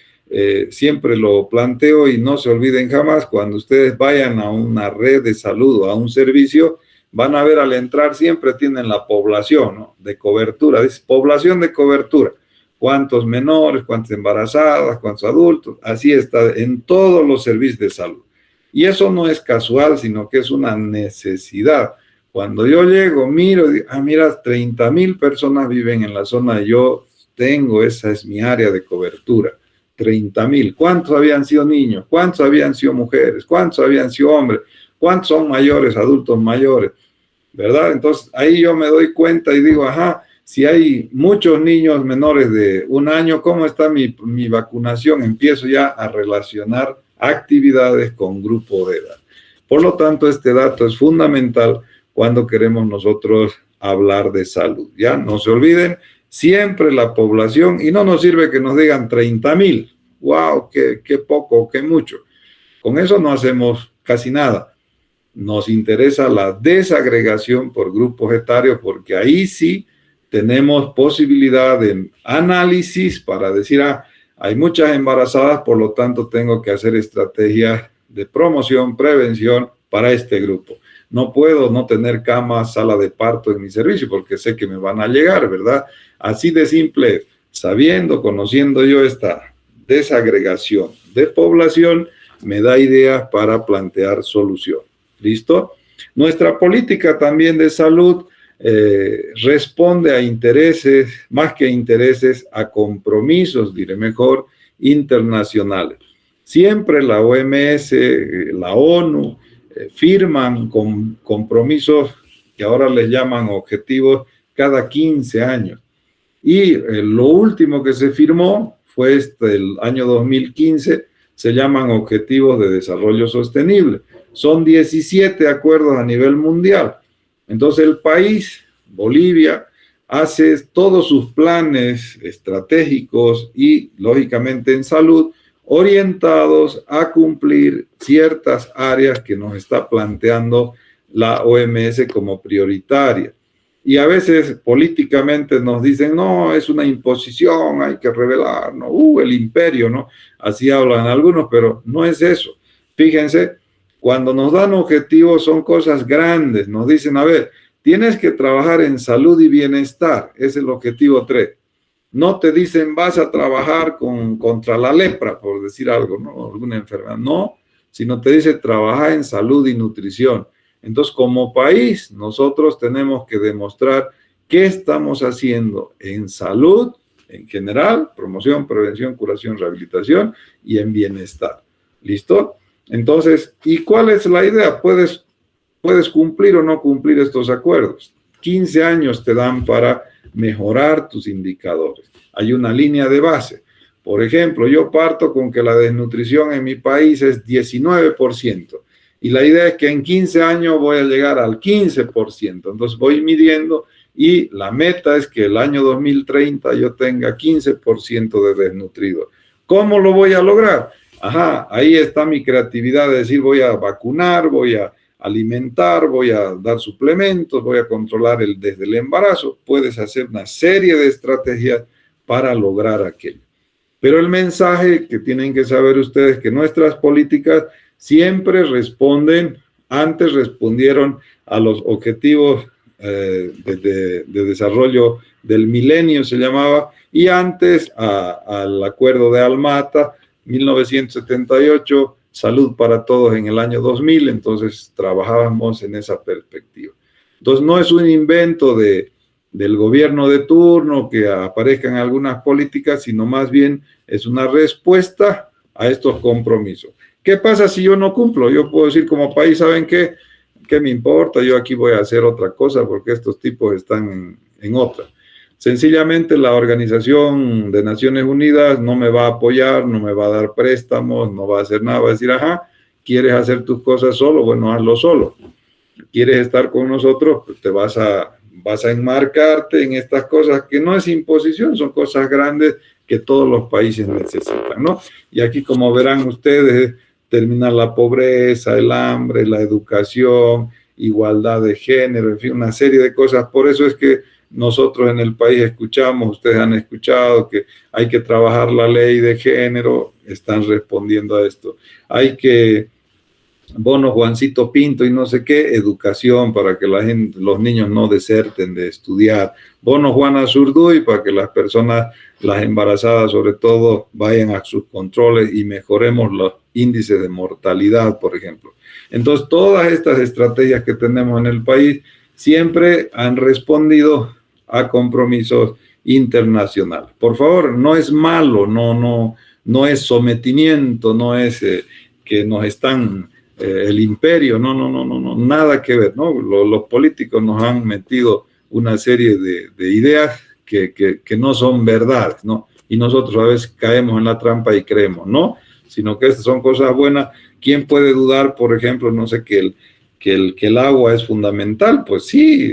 siempre lo planteo y no se olviden jamás, cuando ustedes vayan a una red de salud o a un servicio, van a ver al entrar siempre tienen la población, ¿no? De cobertura, dice población de cobertura. ¿Cuántos menores, cuántas embarazadas, cuántos adultos? Así está en todos los servicios de salud. Y eso no es casual, sino que es una necesidad. Cuando yo llego, miro, digo, mira, 30,000 personas viven en la zona, yo tengo, esa es mi área de cobertura, 30,000. ¿Cuántos habían sido niños? ¿Cuántos habían sido mujeres? ¿Cuántos habían sido hombres? ¿Cuántos son mayores, adultos mayores? ¿Verdad? Entonces, ahí yo me doy cuenta y digo, ajá, Si hay muchos niños menores de 1 año, ¿cómo está mi vacunación? Empiezo ya a relacionar actividades con grupo de edad. Por lo tanto, este dato es fundamental cuando queremos nosotros hablar de salud. Ya no se olviden, siempre la población, y no nos sirve que nos digan 30,000. ¡Wow! ¡Qué poco, qué mucho! Con eso no hacemos casi nada. Nos interesa la desagregación por grupos etarios, porque ahí sí tenemos posibilidad de análisis para decir, hay muchas embarazadas, por lo tanto tengo que hacer estrategias de promoción, prevención para este grupo. No puedo no tener cama, sala de parto en mi servicio porque sé que me van a llegar, ¿verdad? Así de simple, sabiendo, conociendo yo esta desagregación de población, me da ideas para plantear solución. ¿Listo? Nuestra política también de salud responde a intereses, más que a intereses, a compromisos, diré mejor, internacionales. Siempre la OMS, la ONU, firman compromisos que ahora les llaman objetivos cada 15 años. Y lo último que se firmó fue el año 2015, se llaman Objetivos de Desarrollo Sostenible. Son 17 acuerdos a nivel mundial. Entonces el país, Bolivia, hace todos sus planes estratégicos y, lógicamente, en salud, orientados a cumplir ciertas áreas que nos está planteando la OMS como prioritarias. Y a veces políticamente nos dicen, no, es una imposición, hay que revelarnos, el imperio, ¿no? Así hablan algunos, pero no es eso. Fíjense, cuando nos dan objetivos son cosas grandes, nos dicen, a ver, tienes que trabajar en salud y bienestar, es el objetivo 3. No te dicen, vas a trabajar contra la lepra, por decir algo, ¿no? Alguna enfermedad, no, sino te dice, trabaja en salud y nutrición. Entonces, como país, nosotros tenemos que demostrar qué estamos haciendo en salud, en general, promoción, prevención, curación, rehabilitación y en bienestar. ¿Listo? Entonces, ¿y cuál es la idea? Puedes cumplir o no cumplir estos acuerdos. 15 años te dan para mejorar tus indicadores. Hay una línea de base. Por ejemplo, yo parto con que la desnutrición en mi país es 19%. Y la idea es que en 15 años voy a llegar al 15%. Entonces voy midiendo y la meta es que el año 2030 yo tenga 15% de desnutridos. ¿Cómo lo voy a lograr? Ahí está mi creatividad de decir voy a vacunar, voy a alimentar, voy a dar suplementos, voy a controlar desde el embarazo. Puedes hacer una serie de estrategias para lograr aquello. Pero el mensaje que tienen que saber ustedes es que nuestras políticas siempre antes respondieron a los objetivos de desarrollo del milenio, se llamaba, y antes al acuerdo de Almata, 1978, salud para todos en el año 2000, entonces trabajábamos en esa perspectiva. Entonces no es un invento del gobierno de turno que aparezcan algunas políticas, sino más bien es una respuesta a estos compromisos. ¿Qué pasa si yo no cumplo? Yo puedo decir como país, ¿saben qué? ¿Qué me importa? Yo aquí voy a hacer otra cosa porque estos tipos están en otra. Sencillamente la Organización de Naciones Unidas no me va a apoyar, no me va a dar préstamos, no va a hacer nada, va a decir, ¿quieres hacer tus cosas solo? Bueno, hazlo solo. ¿Quieres estar con nosotros? Pues te vas a enmarcarte en estas cosas que no es imposición, son cosas grandes que todos los países necesitan, ¿no? Y aquí, como verán ustedes, terminar la pobreza, el hambre, la educación, igualdad de género, en fin, una serie de cosas. Por eso es que nosotros en el país escuchamos, ustedes han escuchado que hay que trabajar la ley de género, están respondiendo a esto. Hay que, bono Juancito Pinto y no sé qué, educación para que los niños no deserten de estudiar. Bono Juana Zurduy para que las personas, las embarazadas sobre todo, vayan a sus controles y mejoremos los índices de mortalidad, por ejemplo. Entonces, todas estas estrategias que tenemos en el país siempre han respondido a compromisos internacionales. Por favor, no es malo, no es sometimiento, no es que nos están el imperio, no, nada que ver, ¿no? Los políticos nos han metido una serie de ideas que no son verdad, ¿no? Y nosotros a veces caemos en la trampa y creemos, ¿no? Sino que estas son cosas buenas. ¿Quién puede dudar, por ejemplo, no sé, que el agua es fundamental? Pues sí,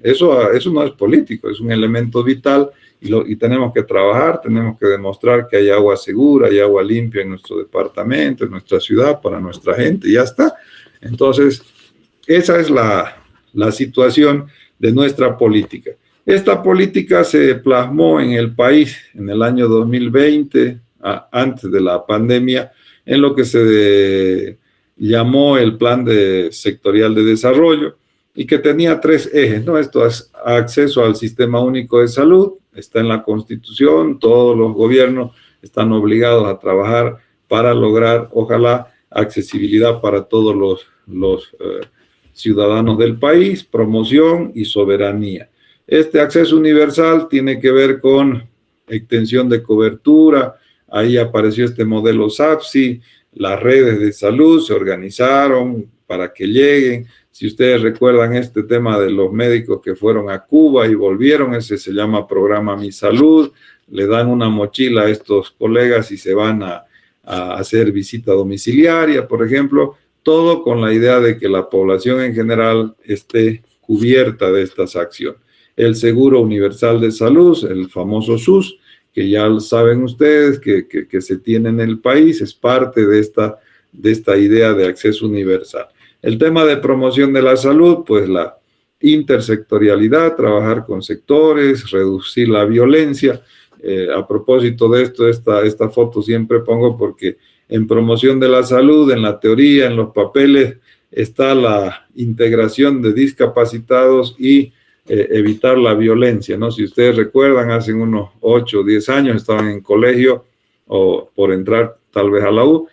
eso no es político, es un elemento vital y tenemos que trabajar, tenemos que demostrar que hay agua segura, hay agua limpia en nuestro departamento, en nuestra ciudad, para nuestra gente, y ya está. Entonces, esa es la situación de nuestra política. Esta política se plasmó en el país en el año 2020, antes de la pandemia, en lo que se llamó el Plan Sectorial de Desarrollo y que tenía 3 ejes, ¿no? Esto es acceso al Sistema Único de Salud, está en la Constitución, todos los gobiernos están obligados a trabajar para lograr, ojalá, accesibilidad para todos los ciudadanos del país, promoción y soberanía. Este acceso universal tiene que ver con extensión de cobertura, ahí apareció este modelo SAPSI, las redes de salud se organizaron para que lleguen. Si ustedes recuerdan este tema de los médicos que fueron a Cuba y volvieron, ese se llama Programa Mi Salud, le dan una mochila a estos colegas y se van a hacer visita domiciliaria, por ejemplo, todo con la idea de que la población en general esté cubierta de estas acciones. El Seguro Universal de Salud, el famoso SUS, que ya saben ustedes que se tiene en el país, es parte de esta idea de acceso universal. El tema de promoción de la salud, pues la intersectorialidad, trabajar con sectores, reducir la violencia. A propósito de esto, esta foto siempre pongo porque en promoción de la salud, en la teoría, en los papeles, está la integración de discapacitados y evitar la violencia, ¿no? Si ustedes recuerdan, hace unos 8 o 10 años estaban en colegio o por entrar tal vez a la U,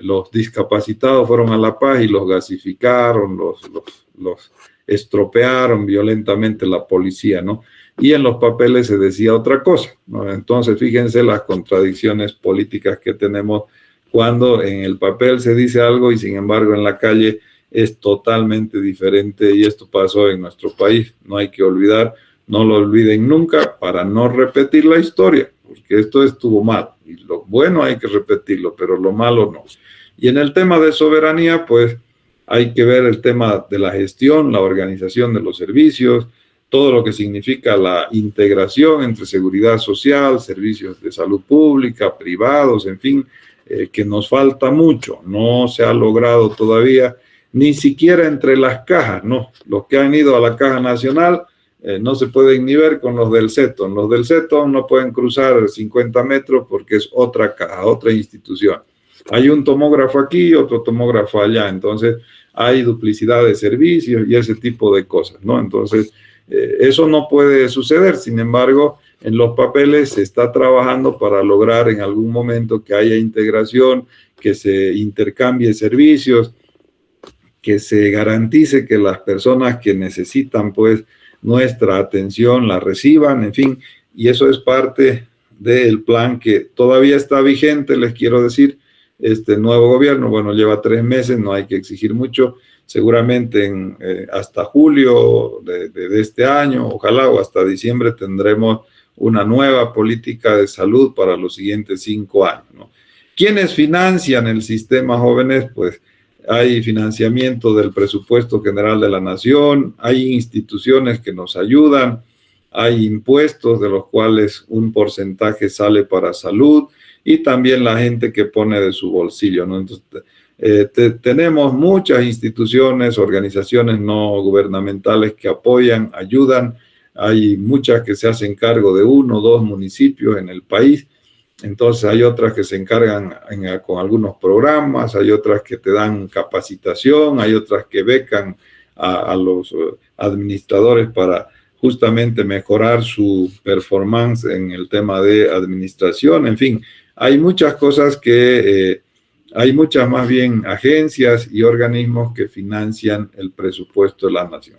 los discapacitados fueron a La Paz y los gasificaron, los estropearon violentamente la policía, ¿no? Y en los papeles se decía otra cosa, ¿no? Entonces, fíjense las contradicciones políticas que tenemos cuando en el papel se dice algo y sin embargo en la calle es totalmente diferente, y esto pasó en nuestro país. No hay que olvidar, no lo olviden nunca para no repetir la historia, porque esto estuvo mal y lo bueno hay que repetirlo, pero lo malo no. Y en el tema de soberanía, pues hay que ver el tema de la gestión, la organización de los servicios, todo lo que significa la integración entre seguridad social, servicios de salud pública, privados, en fin, que nos falta mucho, no se ha logrado todavía, ni siquiera entre las cajas, no. Los que han ido a la Caja Nacional no se pueden ni ver con los del CETON. Los del CETON no pueden cruzar 50 metros porque es otra caja, otra institución. Hay un tomógrafo aquí, otro tomógrafo allá, entonces hay duplicidad de servicios y ese tipo de cosas, ¿no? Entonces, eso no puede suceder. Sin embargo, en los papeles se está trabajando para lograr en algún momento que haya integración, que se intercambie servicios, que se garantice que las personas que necesitan pues nuestra atención la reciban, en fin, y eso es parte del plan que todavía está vigente. Les quiero decir, este nuevo gobierno, bueno, lleva 3 meses, no hay que exigir mucho, seguramente hasta julio de este año, ojalá, o hasta diciembre tendremos una nueva política de salud para los siguientes 5 años, ¿no? ¿Quiénes financian el sistema, jóvenes? Pues hay financiamiento del presupuesto general de la nación, hay instituciones que nos ayudan, hay impuestos de los cuales un porcentaje sale para salud y también la gente que pone de su bolsillo, ¿no? Entonces, tenemos muchas instituciones, organizaciones no gubernamentales que apoyan, ayudan, hay muchas que se hacen cargo de 1 o 2 municipios en el país. Entonces hay otras que se encargan con algunos programas, hay otras que te dan capacitación, hay otras que becan a los administradores para justamente mejorar su performance en el tema de administración. En fin, hay muchas cosas hay muchas más bien agencias y organismos que financian el presupuesto de la nación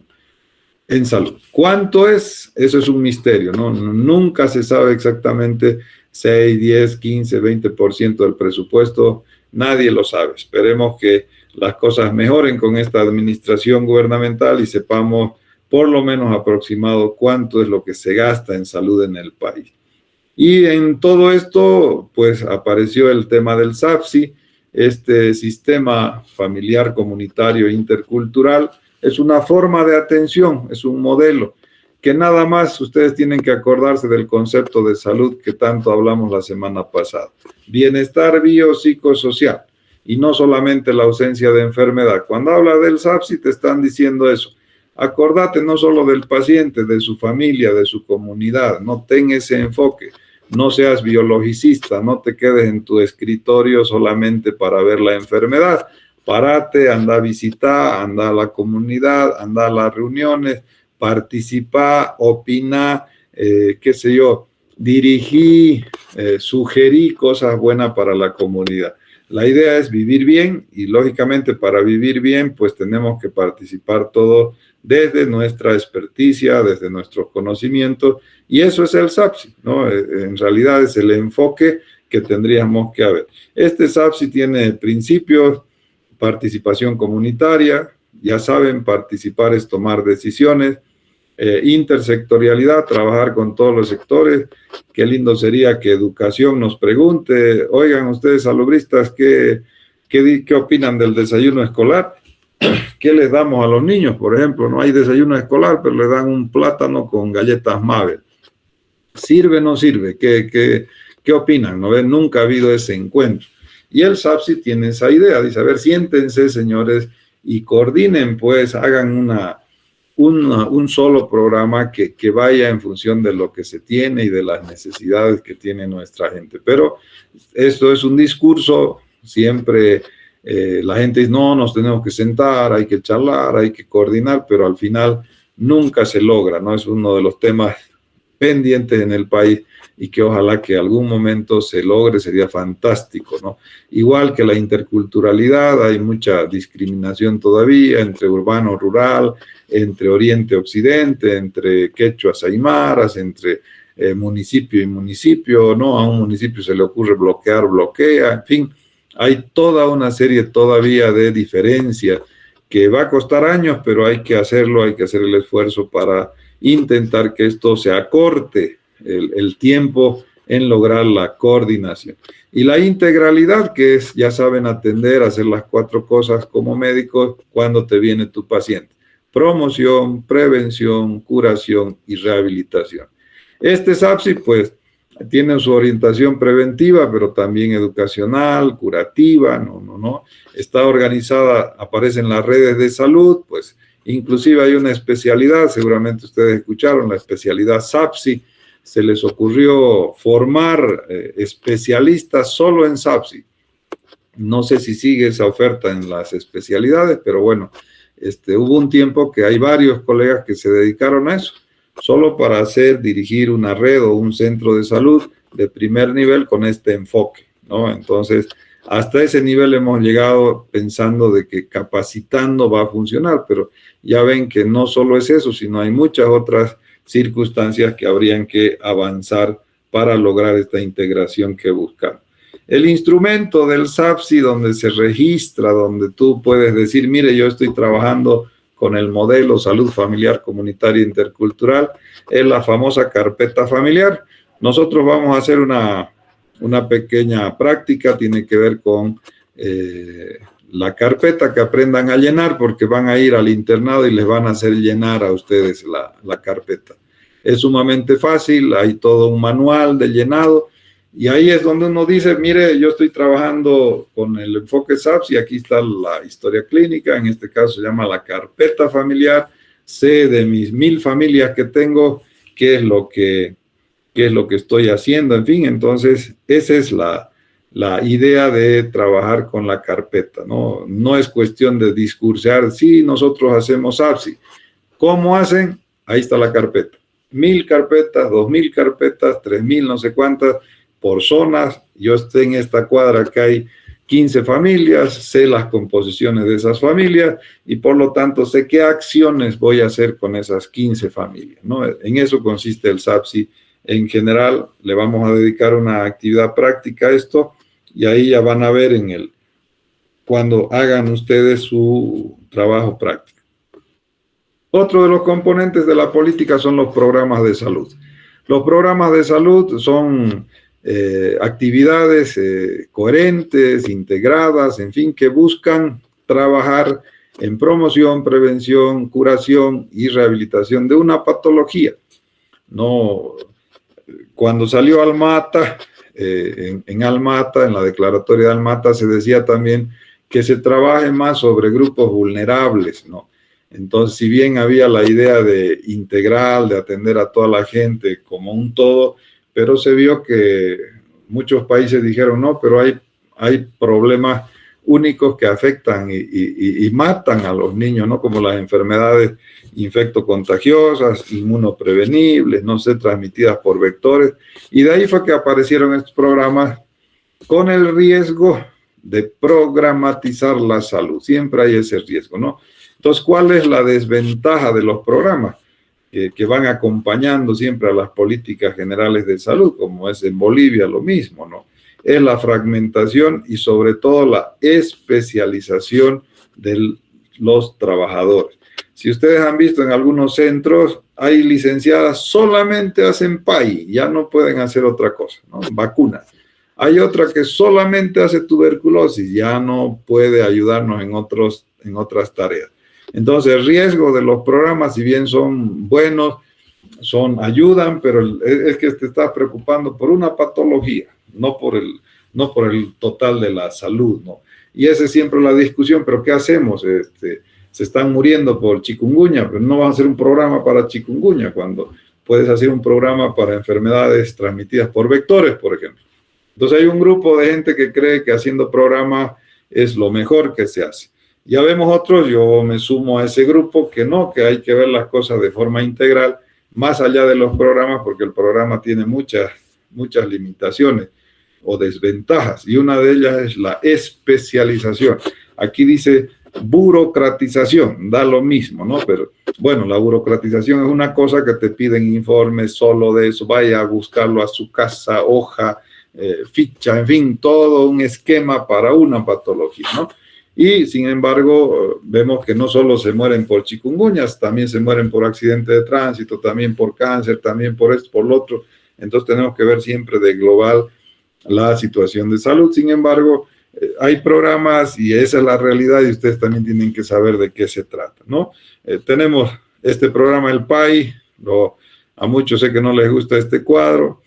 en salud. ¿Cuánto es? Eso es un misterio, ¿no? Nunca se sabe exactamente 6, 10, 15, 20% del presupuesto, nadie lo sabe. Esperemos que las cosas mejoren con esta administración gubernamental y sepamos por lo menos aproximado cuánto es lo que se gasta en salud en el país. Y en todo esto, pues apareció el tema del SAFSI, este sistema familiar comunitario intercultural. Es una forma de atención, es un modelo que nada más ustedes tienen que acordarse del concepto de salud que tanto hablamos la semana pasada. Bienestar biopsicosocial y no solamente la ausencia de enfermedad. Cuando habla del SAFSI te están diciendo eso. Acordate no solo del paciente, de su familia, de su comunidad. No ten ese enfoque. No seas biologicista, no te quedes en tu escritorio solamente para ver la enfermedad. Párate, anda a visitar, anda a la comunidad, anda a las reuniones, participa, opina, qué sé yo, dirigí, sugerí cosas buenas para la comunidad. La idea es vivir bien y lógicamente para vivir bien pues tenemos que participar todos desde nuestra experticia, desde nuestros conocimientos y eso es el SAFSI, ¿no? En realidad es el enfoque que tendríamos que haber. Este SAFSI tiene principios, participación comunitaria, ya saben, participar es tomar decisiones, intersectorialidad, trabajar con todos los sectores. Qué lindo sería que educación nos pregunte, oigan ustedes salubristas, ¿qué opinan del desayuno escolar? ¿Qué les damos a los niños? Por ejemplo, no hay desayuno escolar, pero le dan un plátano con galletas Mabel. ¿Sirve o no sirve? ¿Qué opinan? ¿No ven? Nunca ha habido ese encuentro. Y el SAFSI tiene esa idea, dice, a ver, siéntense, señores, y coordinen, pues, hagan un solo programa que vaya en función de lo que se tiene y de las necesidades que tiene nuestra gente. Pero esto es un discurso, siempre la gente dice, no, nos tenemos que sentar, hay que charlar, hay que coordinar, pero al final nunca se logra, ¿no? Es uno de los temas pendientes en el país y que ojalá que algún momento se logre, sería fantástico, ¿no? Igual que la interculturalidad, hay mucha discriminación todavía entre urbano-rural, entre oriente-occidente, entre quechuas aymaras, entre municipio y municipio, ¿no? A un municipio se le ocurre bloquea, en fin, hay toda una serie todavía de diferencias que va a costar años, pero hay que hacerlo, hay que hacer el esfuerzo para intentar que esto se acorte el tiempo en lograr la coordinación. Y la integralidad, que es, ya saben, atender, hacer las 4 cosas como médicos cuando te viene tu paciente. Promoción, prevención, curación y rehabilitación. Este SAFSI, pues, tiene su orientación preventiva, pero también educacional, curativa, no. Está organizada, aparece en las redes de salud, pues, inclusive hay una especialidad, seguramente ustedes escucharon, la especialidad SAFSI. Se les ocurrió formar especialistas solo en SAFSI. No sé si sigue esa oferta en las especialidades, pero bueno, hubo un tiempo que hay varios colegas que se dedicaron a eso, solo para dirigir una red o un centro de salud de primer nivel con este enfoque, ¿no? Entonces, hasta ese nivel hemos llegado pensando de que capacitando va a funcionar, pero ya ven que no solo es eso, sino hay muchas otras circunstancias que habrían que avanzar para lograr esta integración que buscamos. El instrumento del SAFSI donde se registra, donde tú puedes decir, mire, yo estoy trabajando con el modelo salud familiar comunitaria intercultural, es la famosa carpeta familiar. Nosotros vamos a hacer una pequeña práctica, tiene que ver con la carpeta que aprendan a llenar, porque van a ir al internado y les van a hacer llenar a ustedes la carpeta. Es sumamente fácil, hay todo un manual de llenado, y ahí es donde uno dice, mire, yo estoy trabajando con el enfoque SAFSI, aquí está la historia clínica, en este caso se llama la carpeta familiar, sé de mis 1000 familias que tengo, qué es lo que estoy haciendo, en fin, entonces esa es la idea de trabajar con la carpeta, ¿no? No es cuestión de discursar, sí, nosotros hacemos SAFSI. ¿Cómo hacen? Ahí está la carpeta. 1000 carpetas, 2000 carpetas, 3000, no sé cuántas, por zonas. Yo estoy en esta cuadra que hay 15 familias, sé las composiciones de esas familias y por lo tanto sé qué acciones voy a hacer con esas 15 familias, ¿no? En eso consiste el SAFSI. En general, le vamos a dedicar una actividad práctica a esto y ahí ya van a ver cuando hagan ustedes su trabajo práctico. Otro de los componentes de la política son los programas de salud. Los programas de salud son actividades coherentes, integradas, en fin, que buscan trabajar en promoción, prevención, curación y rehabilitación de una patología. No, cuando salió Almata, en Almata, en la declaratoria de Almata, se decía también que se trabaje más sobre grupos vulnerables, ¿no? Entonces, si bien había la idea de integral, de atender a toda la gente como un todo, pero se vio que muchos países dijeron, no, pero hay problemas únicos que afectan y matan a los niños, ¿no? Como las enfermedades infectocontagiosas, inmunoprevenibles, no sé, transmitidas por vectores. Y de ahí fue que aparecieron estos programas con el riesgo de programatizar la salud. Siempre hay ese riesgo, ¿no? Entonces, ¿cuál es la desventaja de los programas? Que van acompañando siempre a las políticas generales de salud, como es en Bolivia lo mismo, ¿no? Es la fragmentación y sobre todo la especialización de los trabajadores. Si ustedes han visto en algunos centros, hay licenciadas solamente hacen PAI, ya no pueden hacer otra cosa, ¿no? Vacunas. Hay otra que solamente hace tuberculosis, ya no puede ayudarnos en otras tareas. Entonces, el riesgo de los programas, si bien son buenos, ayudan, pero es que te estás preocupando por una patología, no por el total de la salud, ¿no? Y esa es siempre la discusión, pero ¿qué hacemos? Se están muriendo por chikungunya, pero no vas a hacer un programa para chikungunya cuando puedes hacer un programa para enfermedades transmitidas por vectores, por ejemplo. Entonces hay un grupo de gente que cree que haciendo programas es lo mejor que se hace. Ya vemos otros, yo me sumo a ese grupo, que no, que hay que ver las cosas de forma integral, más allá de los programas, porque el programa tiene muchas limitaciones o desventajas, y una de ellas es la especialización. Aquí dice burocratización, da lo mismo, ¿no? Pero bueno, la burocratización es una cosa que te piden informes solo de eso, vaya a buscarlo a su casa, hoja, ficha, en fin, todo un esquema para una patología, ¿no? Y sin embargo, vemos que no solo se mueren por chikungunyas, también se mueren por accidente de tránsito, también por cáncer, también por esto, por lo otro. Entonces tenemos que ver siempre de global la situación de salud. Sin embargo, hay programas y esa es la realidad y ustedes también tienen que saber de qué se trata, ¿no? Tenemos este programa, el PAI, a muchos sé que no les gusta este cuadro.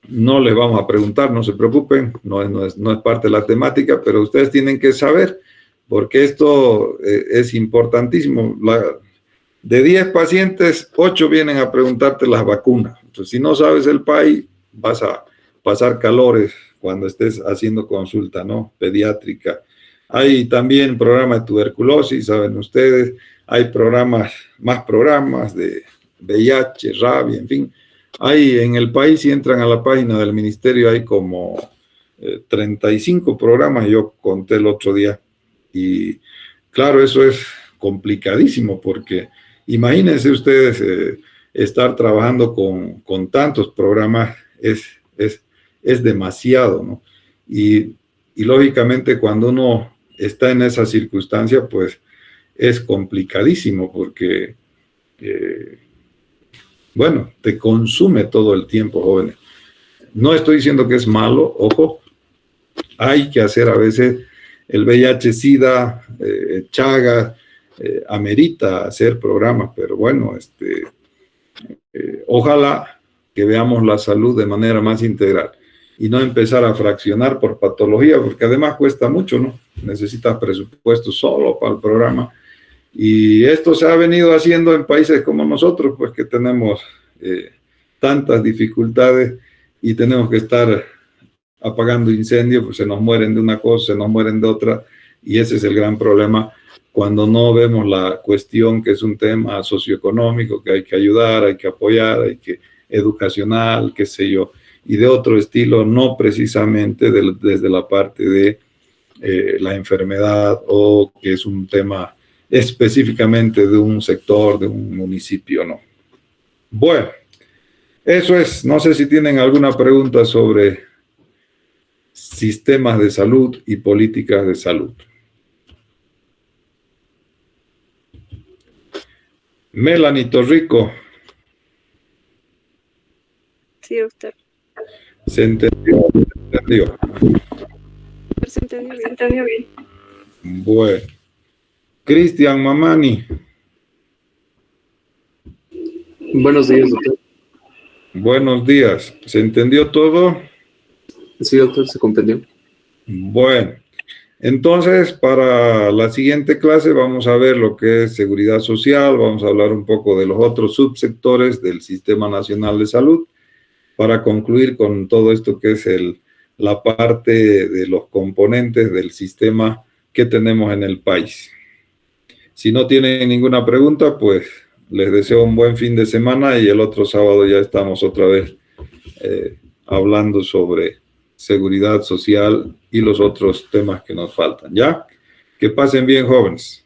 No les vamos a preguntar, no se preocupen, no es parte de la temática, pero ustedes tienen que saber, porque esto es importantísimo. De 10 pacientes, 8 vienen a preguntarte las vacunas. Entonces, si no sabes el PAI, vas a pasar calores cuando estés haciendo consulta, ¿no? Pediátrica. Hay también programas de tuberculosis, saben ustedes. Hay más programas de VIH, rabia, en fin. Hay en el país, si entran a la página del ministerio, hay como 35 programas, yo conté el otro día. Y claro, eso es complicadísimo porque imagínense ustedes estar trabajando con tantos programas, es demasiado, ¿no? Y lógicamente cuando uno está en esa circunstancia, pues es complicadísimo porque... bueno, te consume todo el tiempo, jóvenes. No estoy diciendo que es malo, ojo, hay que hacer a veces el VIH-Sida, Chagas, amerita hacer programas, pero bueno, ojalá que veamos la salud de manera más integral y no empezar a fraccionar por patología, porque además cuesta mucho, ¿no? Necesitas presupuesto solo para el programa. Y esto se ha venido haciendo en países como nosotros, pues que tenemos tantas dificultades y tenemos que estar apagando incendios, pues se nos mueren de una cosa, se nos mueren de otra, y ese es el gran problema cuando no vemos la cuestión que es un tema socioeconómico, que hay que ayudar, hay que apoyar, hay que educacional, qué sé yo, y de otro estilo, no precisamente desde la parte de la enfermedad o que es un tema específicamente de un sector, de un municipio, no. Bueno, eso es. No sé si tienen alguna pregunta sobre sistemas de salud y políticas de salud. Melanie Torrico. Sí, doctor. ¿Se entendió? ¿Se entendió? Se entendió bien. Bueno. Cristian Mamani. Buenos días, doctor. Buenos días. ¿Se entendió todo? Sí, doctor, se comprendió. Bueno. Entonces, para la siguiente clase vamos a ver lo que es seguridad social, vamos a hablar un poco de los otros subsectores del Sistema Nacional de Salud, para concluir con todo esto que es la parte de los componentes del sistema que tenemos en el país. Si no tienen ninguna pregunta, pues les deseo un buen fin de semana y el otro sábado ya estamos otra vez hablando sobre seguridad social y los otros temas que nos faltan, ¿ya? Que pasen bien, jóvenes.